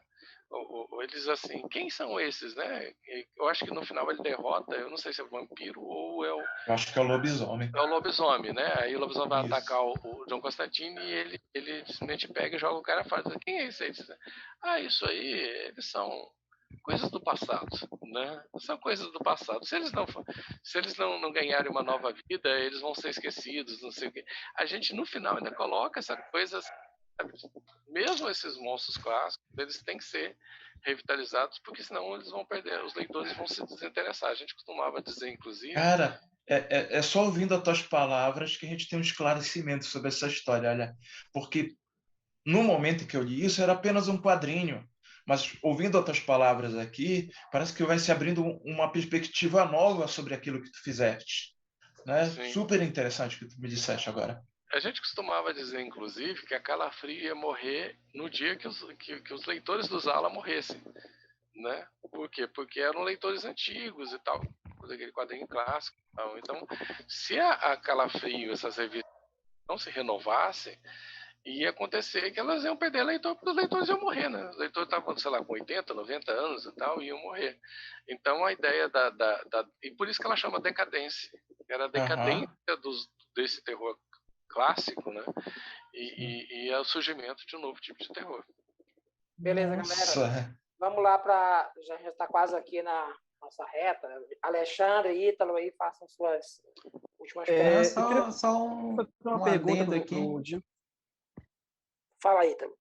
Eles assim, quem são esses, né? Eu acho que no final ele derrota, eu não sei se é o vampiro ou é o... Eu acho que é o lobisomem. É o lobisomem, né? Aí o lobisomem vai Isso. atacar o John Constantine e ele simplesmente pega e joga o cara fora. Quem é esse aí? Ah, isso aí, eles são coisas do passado, né? São coisas do passado. Se eles não ganharem uma nova vida, eles vão ser esquecidos, não sei o quê. A gente no final ainda coloca essa coisa, sabe? Mesmo esses monstros clássicos, eles têm que ser revitalizados, porque senão eles vão perder, os leitores vão se desinteressar. A gente costumava dizer, inclusive, Cara, é só ouvindo as tuas palavras que a gente tem um esclarecimento sobre essa história, olha. Porque no momento em que eu li isso, era apenas um quadrinho. Mas ouvindo as tuas palavras aqui, parece que vai se abrindo uma perspectiva nova sobre aquilo que tu fizeste. Né? sim. Super interessante o que tu me disseste agora. A gente costumava dizer, inclusive, que a Calafrio ia morrer no dia que os leitores do Zala morressem, né? Por quê? Porque eram leitores antigos e tal, daquele quadrinho clássico e tal. Então, se a Calafrio, essas revistas, não se renovassem, ia acontecer que elas iam perder leitor, porque os leitores iam morrer, né? Os leitores estavam, sei lá, com 80, 90 anos e tal, e iam morrer. Então, a ideia e por isso que ela chama decadência. Era a decadência desse terror clássico, né? E é o surgimento de um novo tipo de terror. Beleza, galera. Vamos lá para... Já está quase aqui na nossa reta. Alexandre e Ítalo aí, façam suas últimas perguntas. Só uma pergunta aqui. Fala, Ítalo.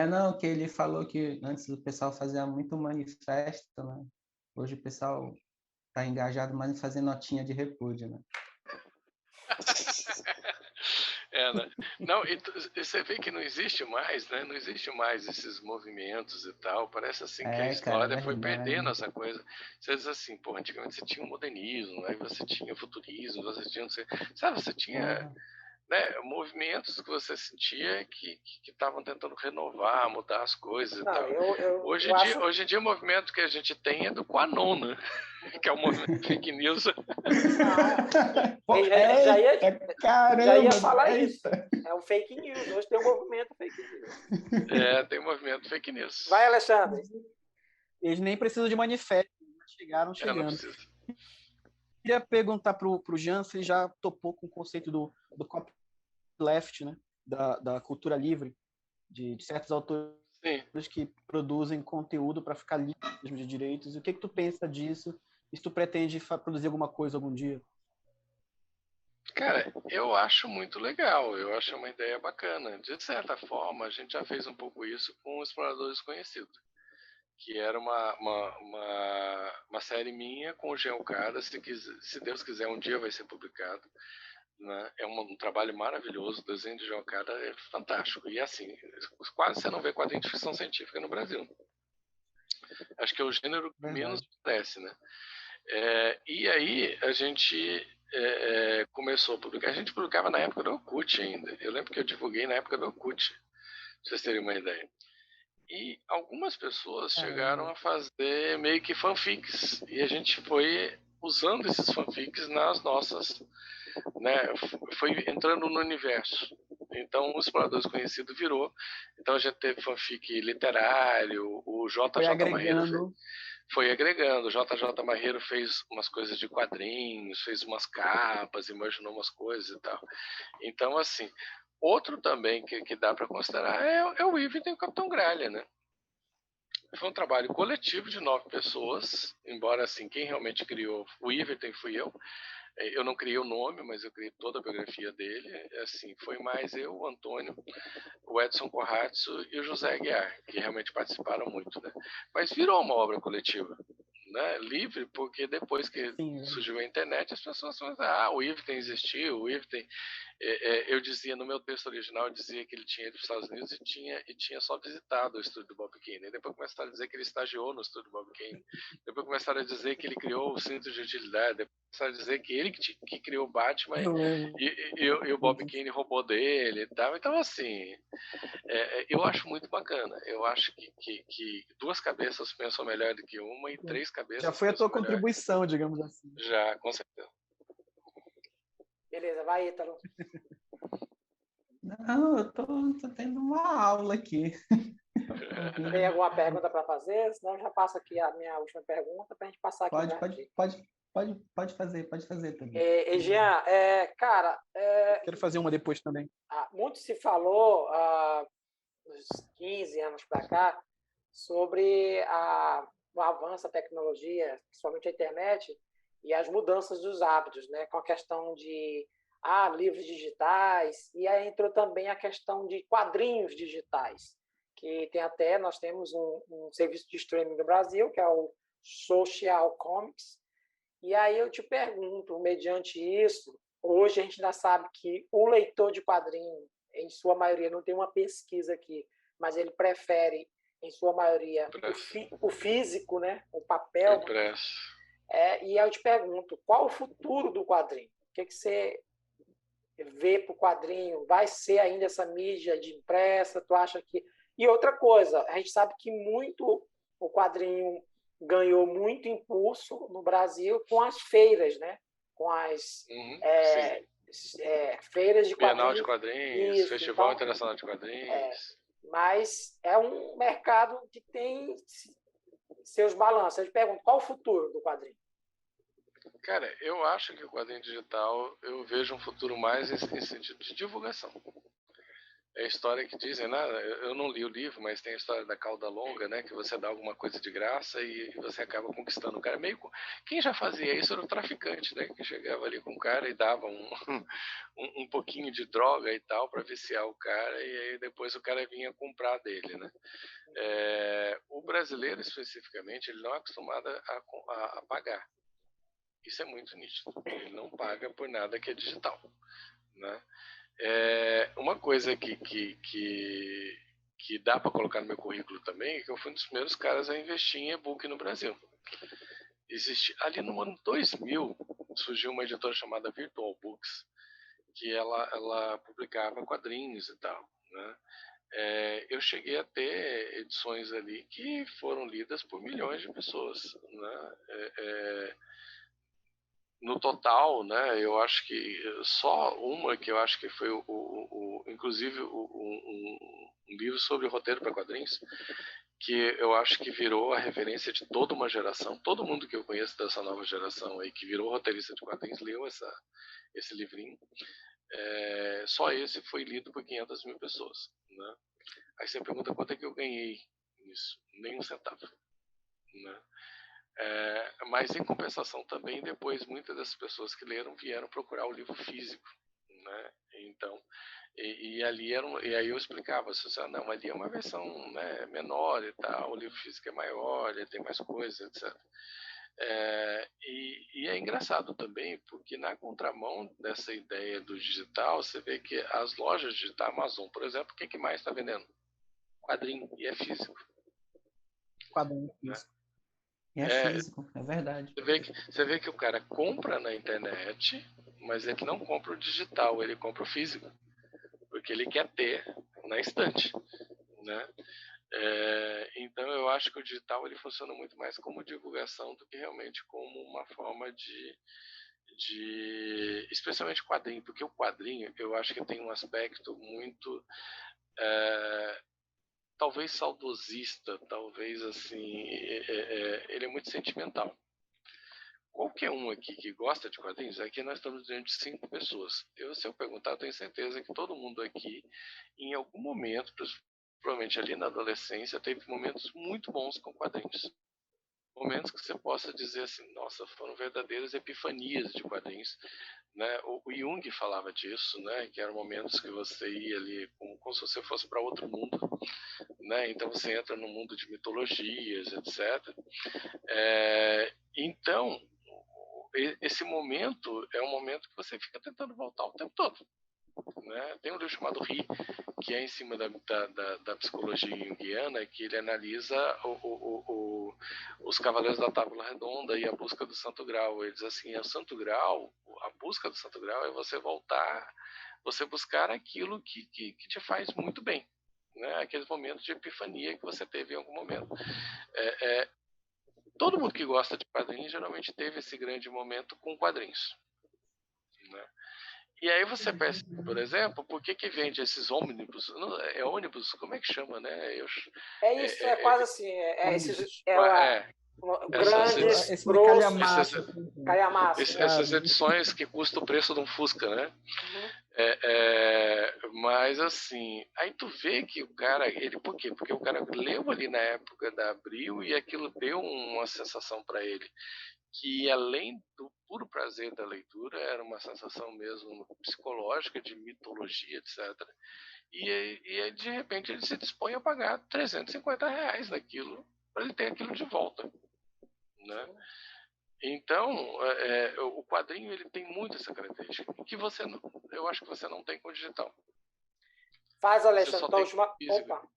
Não, que ele falou que antes o pessoal fazia muito manifesto, né? Hoje o pessoal está engajado mais em fazer notinha de repúdio, né? Né? Não, e você vê que não existe mais, né? Não existe mais esses movimentos e tal. Parece assim que a história foi perdendo essa coisa. Você diz assim, pô, antigamente você tinha o modernismo, aí você tinha o futurismo, você tinha, sabe, você tinha né, movimentos que você sentia que estavam tentando renovar, mudar as coisas e tal. Hoje em dia o movimento que a gente tem é do Quanon, né? Que é o movimento fake news. Já ia falar isso. É o fake news. Hoje tem um movimento fake news. Tem um movimento fake news. Vai, Alexandre. Eles nem precisam de manifesto. Chegaram chegando. Não precisa. Queria perguntar para o Jean se ele já topou com o conceito do copyleft, né? Da cultura livre, de certos autores que produzem conteúdo para ficar livre de direitos. O que tu pensa disso? E se tu pretende produzir alguma coisa algum dia? Cara, eu acho muito legal, eu acho uma ideia bacana. De certa forma, a gente já fez um pouco isso com o Explorador Desconhecido, que era uma série minha com o Jean Okada, se Deus quiser um dia vai ser publicado. Né? É um trabalho maravilhoso, o desenho de Jean Okada é fantástico. E assim, quase você não vê quadrinho de ficção científica no Brasil. Acho que é o gênero que menos aparece, né? E aí a gente começou a publicar. A gente publicava na época do Orkut ainda. Eu lembro que eu divulguei na época do Orkut, pra vocês terem uma ideia. E algumas pessoas chegaram a fazer meio que fanfics. E a gente foi usando esses fanfics nas nossas... Né, foi entrando no universo. Então, o Explorador Desconhecido virou. Então, a gente teve fanfic literário, o JJ Marreiro foi agregando. O JJ Marreiro fez umas coisas de quadrinhos, fez umas capas, imaginou umas coisas e tal. Então, assim, outro também que dá para considerar é o Ivan e o Capitão Gralha, né? Foi um trabalho coletivo de 9 pessoas, embora, assim, quem realmente criou o Iverton fui eu. Eu não criei o nome, mas eu criei toda a biografia dele. Assim, foi mais eu, o Antônio, o Edson Corrazzo e o José Aguiar, que realmente participaram muito, né? Mas virou uma obra coletiva, né? Livre, porque depois que surgiu a internet, as pessoas falaram, o Iverton existiu, o Iverton... eu dizia, no meu texto original, eu dizia que ele tinha ido para os Estados Unidos e tinha só visitado o estúdio do Bob Kane. E depois começaram a dizer que ele estagiou no estúdio do Bob Kane. Depois começaram a dizer que ele criou o cinto de utilidade. Depois começaram a dizer que ele que criou o Batman e o Bob Kane roubou dele e tal. Então, assim, eu acho muito bacana. Eu acho que 2 cabeças pensam melhor do que uma e 3 cabeça. Já foi a tua contribuição, digamos assim. Já, com certeza. Beleza, vai, Ítalo. Não, eu tô tendo uma aula aqui. Tem alguma pergunta para fazer? Senão já passo aqui a minha última pergunta para a gente passar aqui. Pode fazer também. Jean, cara... Quero fazer uma depois também. Muito se falou, uns 15 anos para cá, sobre o avanço da tecnologia, principalmente a internet, e as mudanças dos hábitos, né? Com a questão de livros digitais, e aí entrou também a questão de quadrinhos digitais, que nós temos um serviço de streaming no Brasil, que é o Social Comics, e aí eu te pergunto, mediante isso, hoje a gente ainda sabe que o leitor de quadrinho, em sua maioria, não tem uma pesquisa aqui, mas ele prefere, em sua maioria, o físico, né? O papel. E aí eu te pergunto, qual o futuro do quadrinho? O que você vê para o quadrinho? Vai ser ainda essa mídia de impressa? Tu acha que... E outra coisa, a gente sabe que o quadrinho ganhou muito impulso no Brasil com as feiras, né? Com as feiras de quadrinhos. Bienal de quadrinhos, isso, Festival Internacional de Quadrinhos. Mas é um mercado que tem seus balanços. Eu te pergunto, qual o futuro do quadrinho? Cara, eu acho que o quadrinho digital, eu vejo um futuro mais em sentido de divulgação. É a história que dizem, né? Eu não li o livro, mas tem a história da cauda longa, né? Que você dá alguma coisa de graça e você acaba conquistando o cara. Quem já fazia isso era o traficante, né? Que chegava ali com o cara e dava um pouquinho de droga e tal para viciar o cara e aí depois o cara vinha comprar dele, né? O brasileiro, especificamente, ele não é acostumado a pagar. Isso é muito nítido. Ele não paga por nada que é digital, né? Uma coisa que dá para colocar no meu currículo também é que eu fui um dos primeiros caras a investir em e-book no Brasil. Ali no ano 2000 surgiu uma editora chamada Virtual Books, que ela publicava quadrinhos e tal, né? Eu cheguei a ter edições ali que foram lidas por milhões de pessoas, né? No total, né, eu acho que só uma que eu acho que foi inclusive um livro sobre roteiro para quadrinhos, que eu acho que virou a referência de toda uma geração. Todo mundo que eu conheço dessa nova geração aí que virou roteirista de quadrinhos leu esse livrinho. Só esse foi lido por 500 mil pessoas, né? Aí você pergunta quanto é que eu ganhei nisso? Nem um centavo, né? Mas em compensação também depois muitas das pessoas que leram vieram procurar o livro físico, né? Então e aí eu explicava não, ali é uma versão, né, menor e tal, o livro físico é maior, ele tem mais coisas, etc. E é engraçado também porque na contramão dessa ideia do digital você vê que as lojas digitais, Amazon por exemplo, o que mais está vendendo? Quadrinho, e é físico. Quadrinho físico. E é físico, é verdade. Você vê que o cara compra na internet, mas ele não compra o digital, ele compra o físico, porque ele quer ter na estante, né? Então eu acho que o digital ele funciona muito mais como divulgação do que realmente como uma forma de especialmente quadrinho, porque o quadrinho eu acho que tem um aspecto muito talvez saudosista, talvez assim, ele é muito sentimental. Qualquer um aqui que gosta de quadrinhos, aqui nós estamos diante de 5 pessoas. Se eu perguntar, eu tenho certeza que todo mundo aqui, em algum momento, provavelmente ali na adolescência, teve momentos muito bons com quadrinhos. Momentos que você possa dizer assim, nossa, foram verdadeiras epifanias de quadrinhos. Né? O Jung falava disso, né? Que eram momentos que você ia ali como se você fosse para outro mundo, né? Então você entra no mundo de mitologias, etc. Então esse momento é um momento que você fica tentando voltar o tempo todo, né? Tem um livro chamado Ri, que é em cima da psicologia junguiana, que ele analisa os Cavaleiros da Tábua Redonda e a busca do Santo Grau. Ele diz assim, o Santo Grau, a busca do Santo Grau é você buscar aquilo que te faz muito bem, né? Aqueles momentos de epifania que você teve em algum momento. todo mundo que gosta de quadrinhos geralmente teve esse grande momento com quadrinhos, né? E aí você percebe, por exemplo, por que vende esses ônibus? É ônibus? Como é que chama, né? É isso, é quase assim. Grandes, esse grossos, calhamaço. Essas edições que custam o preço de um Fusca, né? Mas assim, aí tu vê que o cara, por quê? Porque o cara leu ali na época da Abril e aquilo deu uma sensação para ele que, além do puro prazer da leitura, era uma sensação mesmo psicológica, de mitologia, etc. E aí, de repente, ele se dispõe a pagar R$350 naquilo, para ele ter aquilo de volta, né? Então, o quadrinho ele tem muito essa característica, que eu acho que você não tem com o digital. Faz, Alexandre. Opa,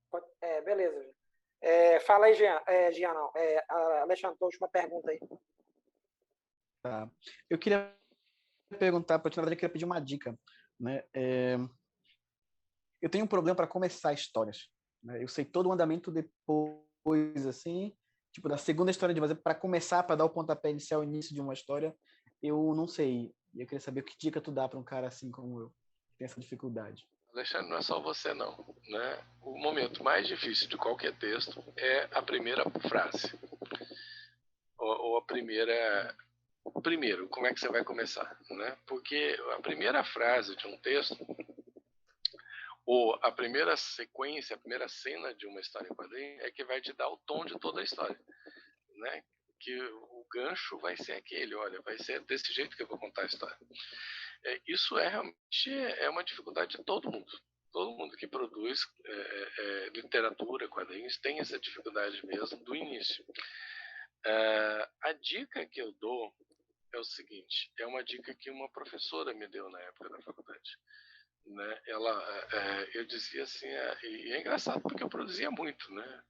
beleza. Fala aí, Jean, não. Alexandre, tua última pergunta aí. Tá. Eu queria perguntar para ti, na verdade, eu queria pedir uma dica, né? Eu tenho um problema para começar histórias, né? Eu sei todo o andamento depois, assim, tipo, da segunda história de fazer, para começar, para dar o pontapé inicial, o início de uma história, eu não sei. Eu queria saber que dica tu dá para um cara assim como eu, que tem essa dificuldade. Alexandre, não é só você não, né? O momento mais difícil de qualquer texto é a primeira frase. Ou a primeira... Primeiro, como é que você vai começar, né? Porque a primeira frase de um texto, ou a primeira sequência, a primeira cena de uma história em quadrinho é que vai te dar o tom de toda a história, né? Que o gancho vai ser aquele, olha, vai ser desse jeito que eu vou contar a história. Isso realmente uma dificuldade de todo mundo. Todo mundo que produz literatura, quadrinhos, tem essa dificuldade mesmo do início. A dica que eu dou é o seguinte, é uma dica que uma professora me deu na época da faculdade, né? Eu dizia assim, e é engraçado porque eu produzia muito, né?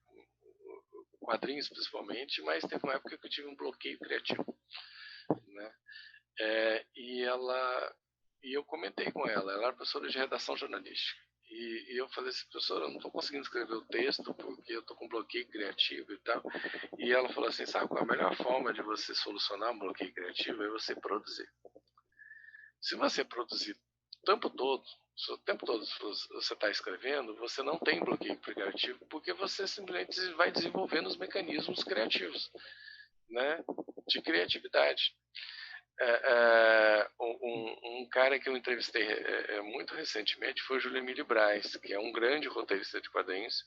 Quadrinhos principalmente, mas teve uma época que eu tive um bloqueio criativo, né? E eu comentei com ela era professora de redação jornalística. E eu falei assim, professora, eu não estou conseguindo escrever o texto porque eu estou com bloqueio criativo e tal. E ela falou assim, sabe qual é a melhor forma de você solucionar um bloqueio criativo? É você produzir. Se você produzir o tempo todo você está escrevendo, você não tem bloqueio criativo porque você simplesmente vai desenvolvendo os mecanismos criativos, né, de criatividade. Um cara que eu entrevistei muito recentemente foi o Júlio Emílio Braz, que é um grande roteirista de quadrinhos,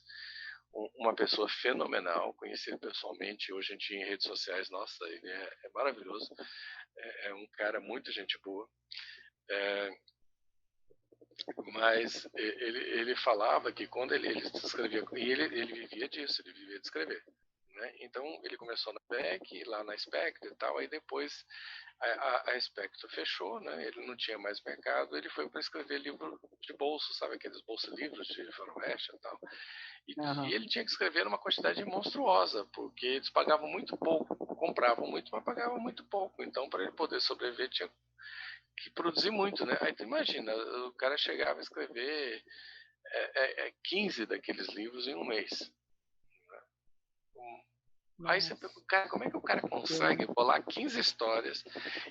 uma pessoa fenomenal, conheci ele pessoalmente, hoje em dia em redes sociais, nossa, ele é maravilhoso, é um cara muito gente boa, mas ele falava que quando ele escrevia, e ele vivia disso, ele vivia de escrever, né? Então ele começou na PEC, lá na Spectre e tal, aí depois a Spectre fechou, né? Ele não tinha mais mercado, ele foi para escrever livro de bolso, sabe aqueles bolsa-livros de faroeste e tal. E ele tinha que escrever uma quantidade monstruosa, porque eles pagavam muito pouco, compravam muito, mas pagavam muito pouco. Então, para ele poder sobreviver, tinha que produzir muito, né? Aí tu imagina, o cara chegava a escrever 15 daqueles livros em um mês. Aí você pergunta, cara, como é que o cara consegue bolar 15 histórias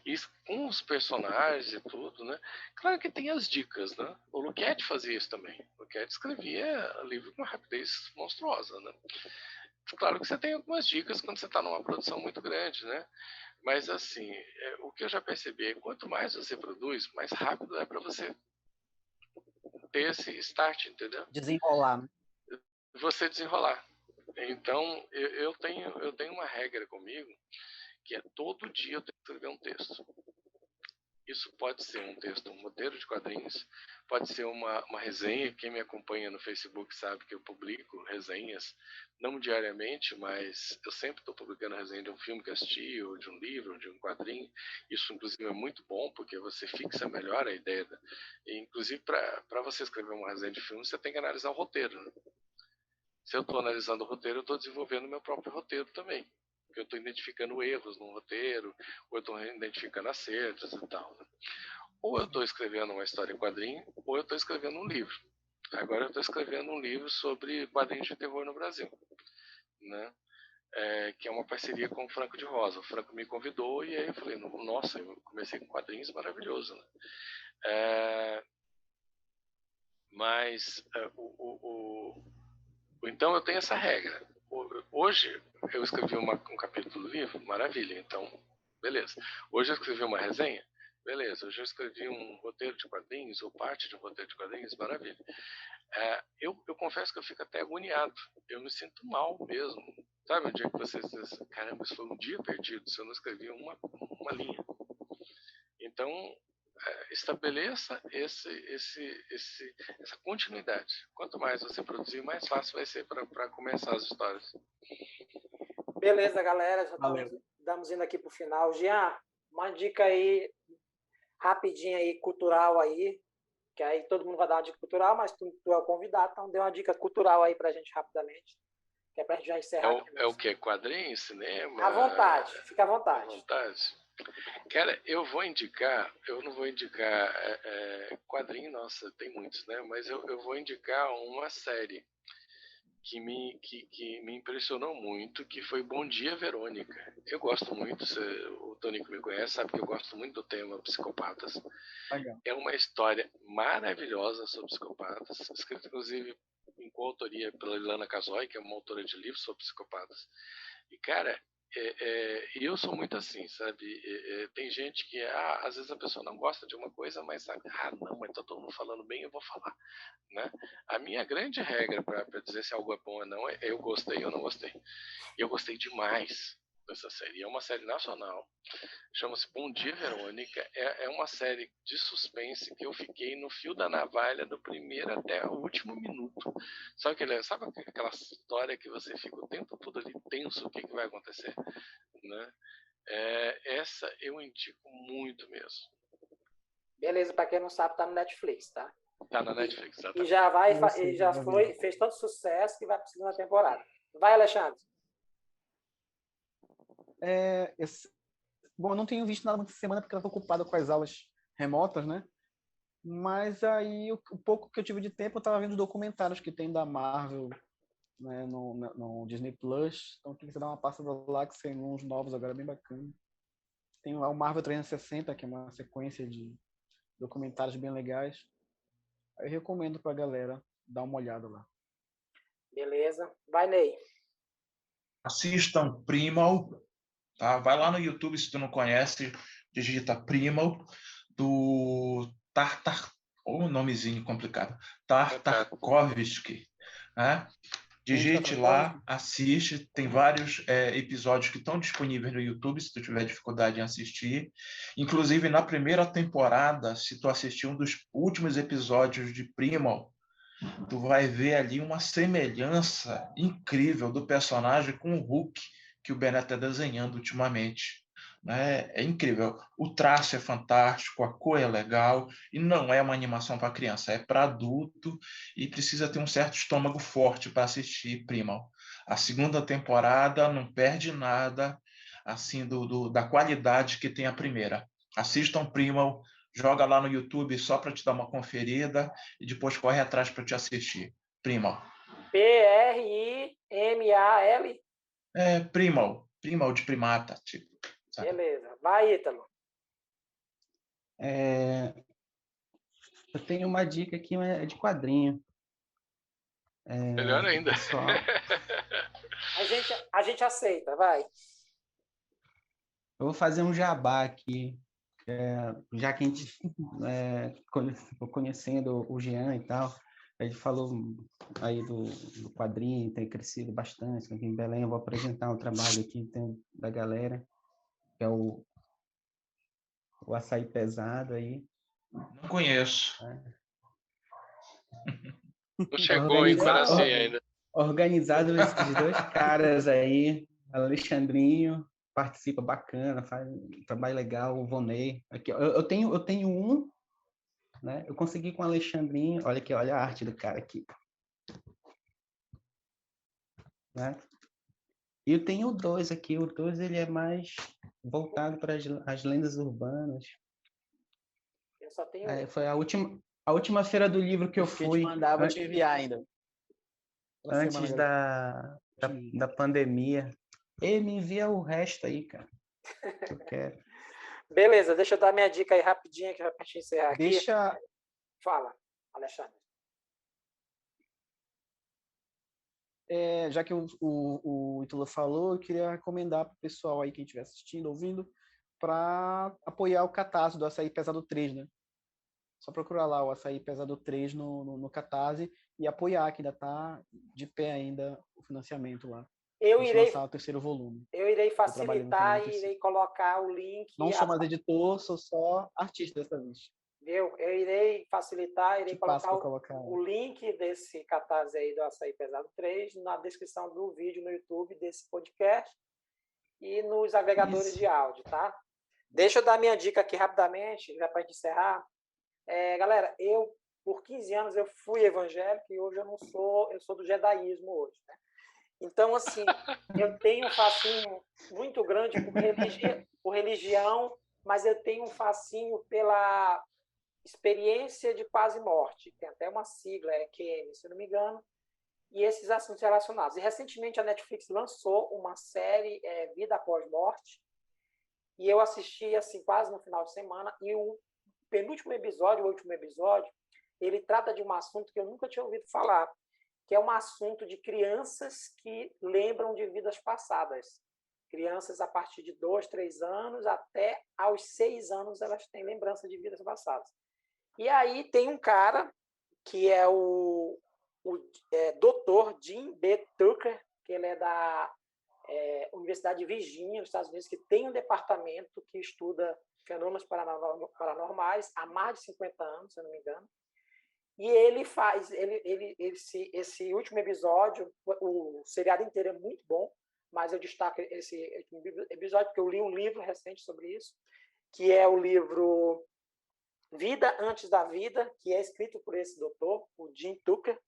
e com os personagens e tudo, né? Claro que tem as dicas, né? O Luquete fazia isso também. O Luquete escrevia livro com uma rapidez monstruosa, né? Claro que você tem algumas dicas quando você está numa produção muito grande, né? Mas assim, o que eu já percebi é que quanto mais você produz, mais rápido é para você ter esse start, entendeu? Desenrolar, né? Você desenrolar. Então, eu tenho uma regra comigo, que é todo dia eu tenho que escrever um texto. Isso pode ser um texto, um roteiro de quadrinhos, pode ser uma resenha. Quem me acompanha no Facebook sabe que eu publico resenhas, não diariamente, mas eu sempre estou publicando resenha de um filme que assisti, ou de um livro, ou de um quadrinho. Isso, inclusive, é muito bom, porque você fixa melhor a ideia. E, inclusive, para você escrever uma resenha de filme, você tem que analisar o roteiro, né? Se eu estou analisando o roteiro, eu estou desenvolvendo o meu próprio roteiro também. Porque eu estou identificando erros no roteiro, ou eu estou identificando acertos e tal, né? Ou eu estou escrevendo uma história em quadrinho, ou eu estou escrevendo um livro. Agora eu estou escrevendo um livro sobre quadrinhos de terror no Brasil, né? que é uma parceria com o Franco de Rosa. O Franco me convidou e aí eu falei, nossa, eu comecei com quadrinhos, maravilhoso, né? Mas então eu tenho essa regra. Hoje eu escrevi um capítulo do livro, maravilha, então beleza. Hoje eu escrevi uma resenha, beleza. Hoje eu escrevi um roteiro de quadrinhos ou parte de um roteiro de quadrinhos, maravilha. Eu confesso que eu fico até agoniado. Eu me sinto mal mesmo. Sabe um dia que você diz, caramba, isso foi um dia perdido se eu não escrevi uma linha. Então, estabeleça essa continuidade. Quanto mais você produzir, mais fácil vai ser para começar as histórias. Beleza, galera. Já estamos indo aqui para o final. Jean, uma dica aí, rapidinha aí, cultural aí, que aí todo mundo vai dar uma dica cultural, mas tu é o convidado, então dê uma dica cultural aí para a gente rapidamente, que é para a gente já encerrar. É o quê? Quadrinhos, cinema? À vontade, fica à vontade. À vontade. Cara, eu não vou indicar quadrinho, nossa, tem muitos, né? Mas eu vou indicar uma série que me impressionou muito, que foi Bom Dia, Verônica. Eu gosto muito, o Tony que me conhece sabe que eu gosto muito do tema psicopatas. Legal. É uma história maravilhosa sobre psicopatas, escrita inclusive em coautoria pela Ilana Casoy, que é uma autora de livros sobre psicopatas. E, cara, eu sou muito assim, sabe? Tem gente que, às vezes a pessoa não gosta de uma coisa, mas sabe, não, mas tá todo mundo falando bem, eu vou falar, né? A minha grande regra para dizer se algo é bom ou não é eu gostei ou não gostei. E eu gostei demais dessa série. É uma série nacional, chama-se Bom Dia, Verônica. É uma série de suspense que eu fiquei no fio da navalha do primeiro até o último minuto. Sabe aquela história que você fica o tempo todo ali tenso, o que vai acontecer? Né? Essa eu indico muito mesmo. Beleza, para quem não sabe, tá no Netflix, tá? Tá na Netflix, E já fez tanto sucesso que vai para a segunda temporada. Vai, Alexandre. Bom, eu não tenho visto nada essa semana porque eu estou ocupado com as aulas remotas, né? Mas aí, o pouco que eu tive de tempo, eu estava vendo os documentários que tem da Marvel, né, no Disney Plus. Então, tem que dar uma passada lá, que tem uns novos agora, bem bacana. Tem lá o Marvel 360, que é uma sequência de documentários bem legais. Eu recomendo para a galera dar uma olhada lá. Beleza. Vai, Ney. Assistam Primal, tá? Vai lá no YouTube, se tu não conhece, digita Primal, do nomezinho complicado, Tartakovsky, né? Digite lá, assiste, tem vários episódios que estão disponíveis no YouTube, se tu tiver dificuldade em assistir. Inclusive, na primeira temporada, se tu assistir um dos últimos episódios de Primal, tu vai ver ali uma semelhança incrível do personagem com o Hulk que o Bennett está desenhando ultimamente. É incrível. O traço é fantástico, a cor é legal e não é uma animação para criança, é para adulto e precisa ter um certo estômago forte para assistir Primal. A segunda temporada não perde nada assim da qualidade que tem a primeira. Assistam Primal, joga lá no YouTube só para te dar uma conferida e depois corre atrás para te assistir. Primal. Primal? Primal de primata, tipo. Sabe? Beleza. Vai, Ítalo. Eu tenho uma dica aqui, mas é de quadrinho. Melhor ainda. Pessoal, a gente aceita, vai. eu vou fazer um jabá aqui. Já que a gente conhecendo o Jean e tal, a gente falou aí do quadrinho, tem crescido bastante aqui em Belém. Eu vou apresentar um trabalho aqui da galera, que é o Açaí Pesado aí. Não conheço. Não chegou em Guaraci ainda. Organizado esses dois caras aí, Alexandrinho, participa bacana, faz um trabalho legal, o Vonei. Aqui, eu tenho um, né? Eu consegui com o Alexandrinho, olha aqui, olha a arte do cara aqui. Né? E eu tenho o 2 aqui, o 2 ele é mais voltado para as lendas urbanas. Eu só tenho foi a última feira do livro que eu fui. Mandar, vou te enviar ainda. Antes da pandemia. E me envia o resto aí, cara. Eu quero. Beleza, deixa eu dar minha dica aí rapidinho, que já para encerrar aqui. Deixa... Fala, Alexandre. Já que o Ítalo falou, eu queria recomendar para o pessoal aí, quem estiver assistindo, ouvindo, para apoiar o Catarse do Açaí Pesado 3, né? Só procurar lá o Açaí Pesado 3 no Catarse e apoiar, que ainda está de pé ainda o financiamento lá. Eu Vamos irei lançar o terceiro volume. Eu irei trabalhando também facilitar no e terceiro. irei colocar o link. Não sou mais editor, sou só artista dessa vez. Eu irei facilitar, irei Te passo colocar pra colocar. o link desse Catarse aí do Açaí Pesado 3 na descrição do vídeo no YouTube desse podcast e nos agregadores de áudio, tá? Deixa eu dar minha dica aqui rapidamente, já para encerrar. Galera, eu, por 15 anos, eu fui evangélico e hoje eu sou do jedaísmo hoje, né? Então, assim, eu tenho um fascínio muito grande por religião, mas eu tenho um fascínio pela experiência de quase morte. Tem até uma sigla, EQM, se eu não me engano, e esses assuntos relacionados. E, recentemente, a Netflix lançou uma série, Vida Após Morte, e eu assisti, assim, quase no final de semana, e o penúltimo episódio, o último episódio, ele trata de um assunto que eu nunca tinha ouvido falar, que é um assunto de crianças que lembram de vidas passadas. Crianças a partir de 2, 3 anos até aos 6 anos elas têm lembrança de vidas passadas. E aí tem um cara que é o Dr. Jim B. Tucker, que ele é da Universidade de Virgínia, nos Estados Unidos, que tem um departamento que estuda fenômenos paranormais há mais de 50 anos, se eu não me engano. E ele faz, esse último episódio, o seriado inteiro é muito bom, mas eu destaco esse episódio porque eu li um livro recente sobre isso, que é o livro Vida Antes da Vida, que é escrito por esse doutor, o Jim Tucker.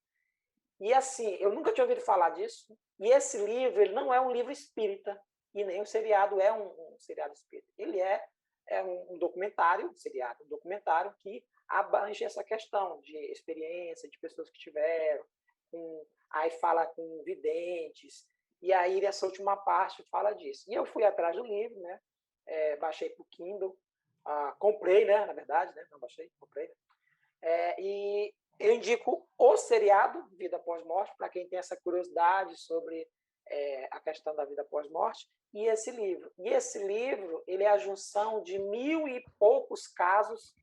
E assim, eu nunca tinha ouvido falar disso. E esse livro, ele não é um livro espírita, e nem o seriado é um seriado espírita. Ele é um documentário, um documentário que abrange essa questão de experiência, de pessoas que tiveram, aí fala com videntes, e aí essa última parte fala disso. E eu fui atrás do livro, né? Baixei para o Kindle, comprei, né? Na verdade, né? Não baixei, comprei. Né? E eu indico o seriado Vida Após Morte, para quem tem essa curiosidade sobre a questão da vida após morte, e esse livro. E esse livro, ele é a junção de 1000 e poucos casos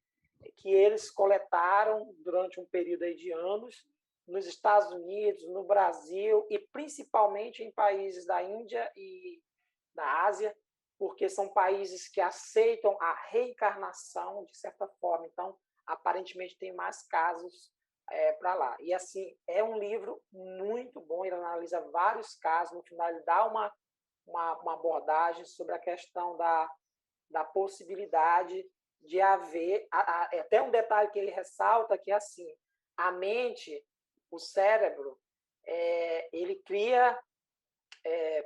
que eles coletaram durante um período aí de anos, nos Estados Unidos, no Brasil, e principalmente em países da Índia e da Ásia, porque são países que aceitam a reencarnação de certa forma. Então, aparentemente, tem mais casos para lá. E, assim, é um livro muito bom, ele analisa vários casos, no final ele dá uma abordagem sobre a questão da possibilidade de haver, até um detalhe que ele ressalta, que é assim, a mente, o cérebro, ele cria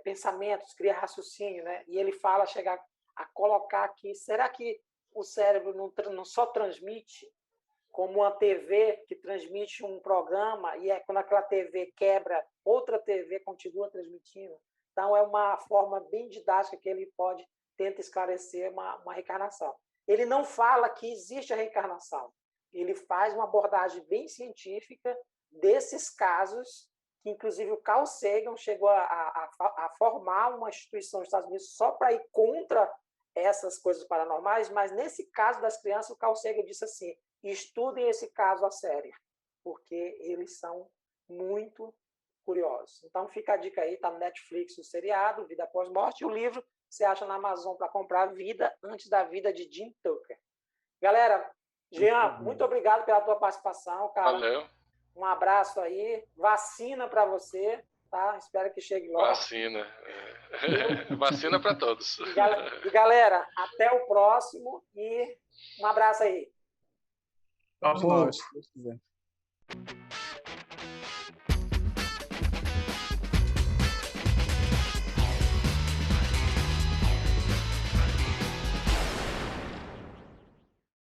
pensamentos, cria raciocínio, né? E ele fala, chegar a colocar aqui, será que o cérebro não só transmite como uma TV que transmite um programa e quando aquela TV quebra, outra TV continua transmitindo? Então, é uma forma bem didática que ele tenta esclarecer uma reencarnação. Ele não fala que existe a reencarnação. Ele faz uma abordagem bem científica desses casos, que inclusive o Carl Sagan chegou a formar uma instituição nos Estados Unidos só para ir contra essas coisas paranormais, mas nesse caso das crianças, o Carl Sagan disse assim, estudem esse caso a sério, porque eles são muito curiosos. Então, fica a dica aí, está no Netflix o seriado, Vida Após Morte, e o livro você acha na Amazon para comprar, Vida Antes da Vida, de Jim Tucker. Galera, Jean, muito obrigado pela tua participação, cara. Valeu. Um abraço aí, vacina para você, tá? Espero que chegue logo. Vacina. Vacina para todos. E galera, até o próximo e um abraço aí. Vamos nós, se Deus quiser.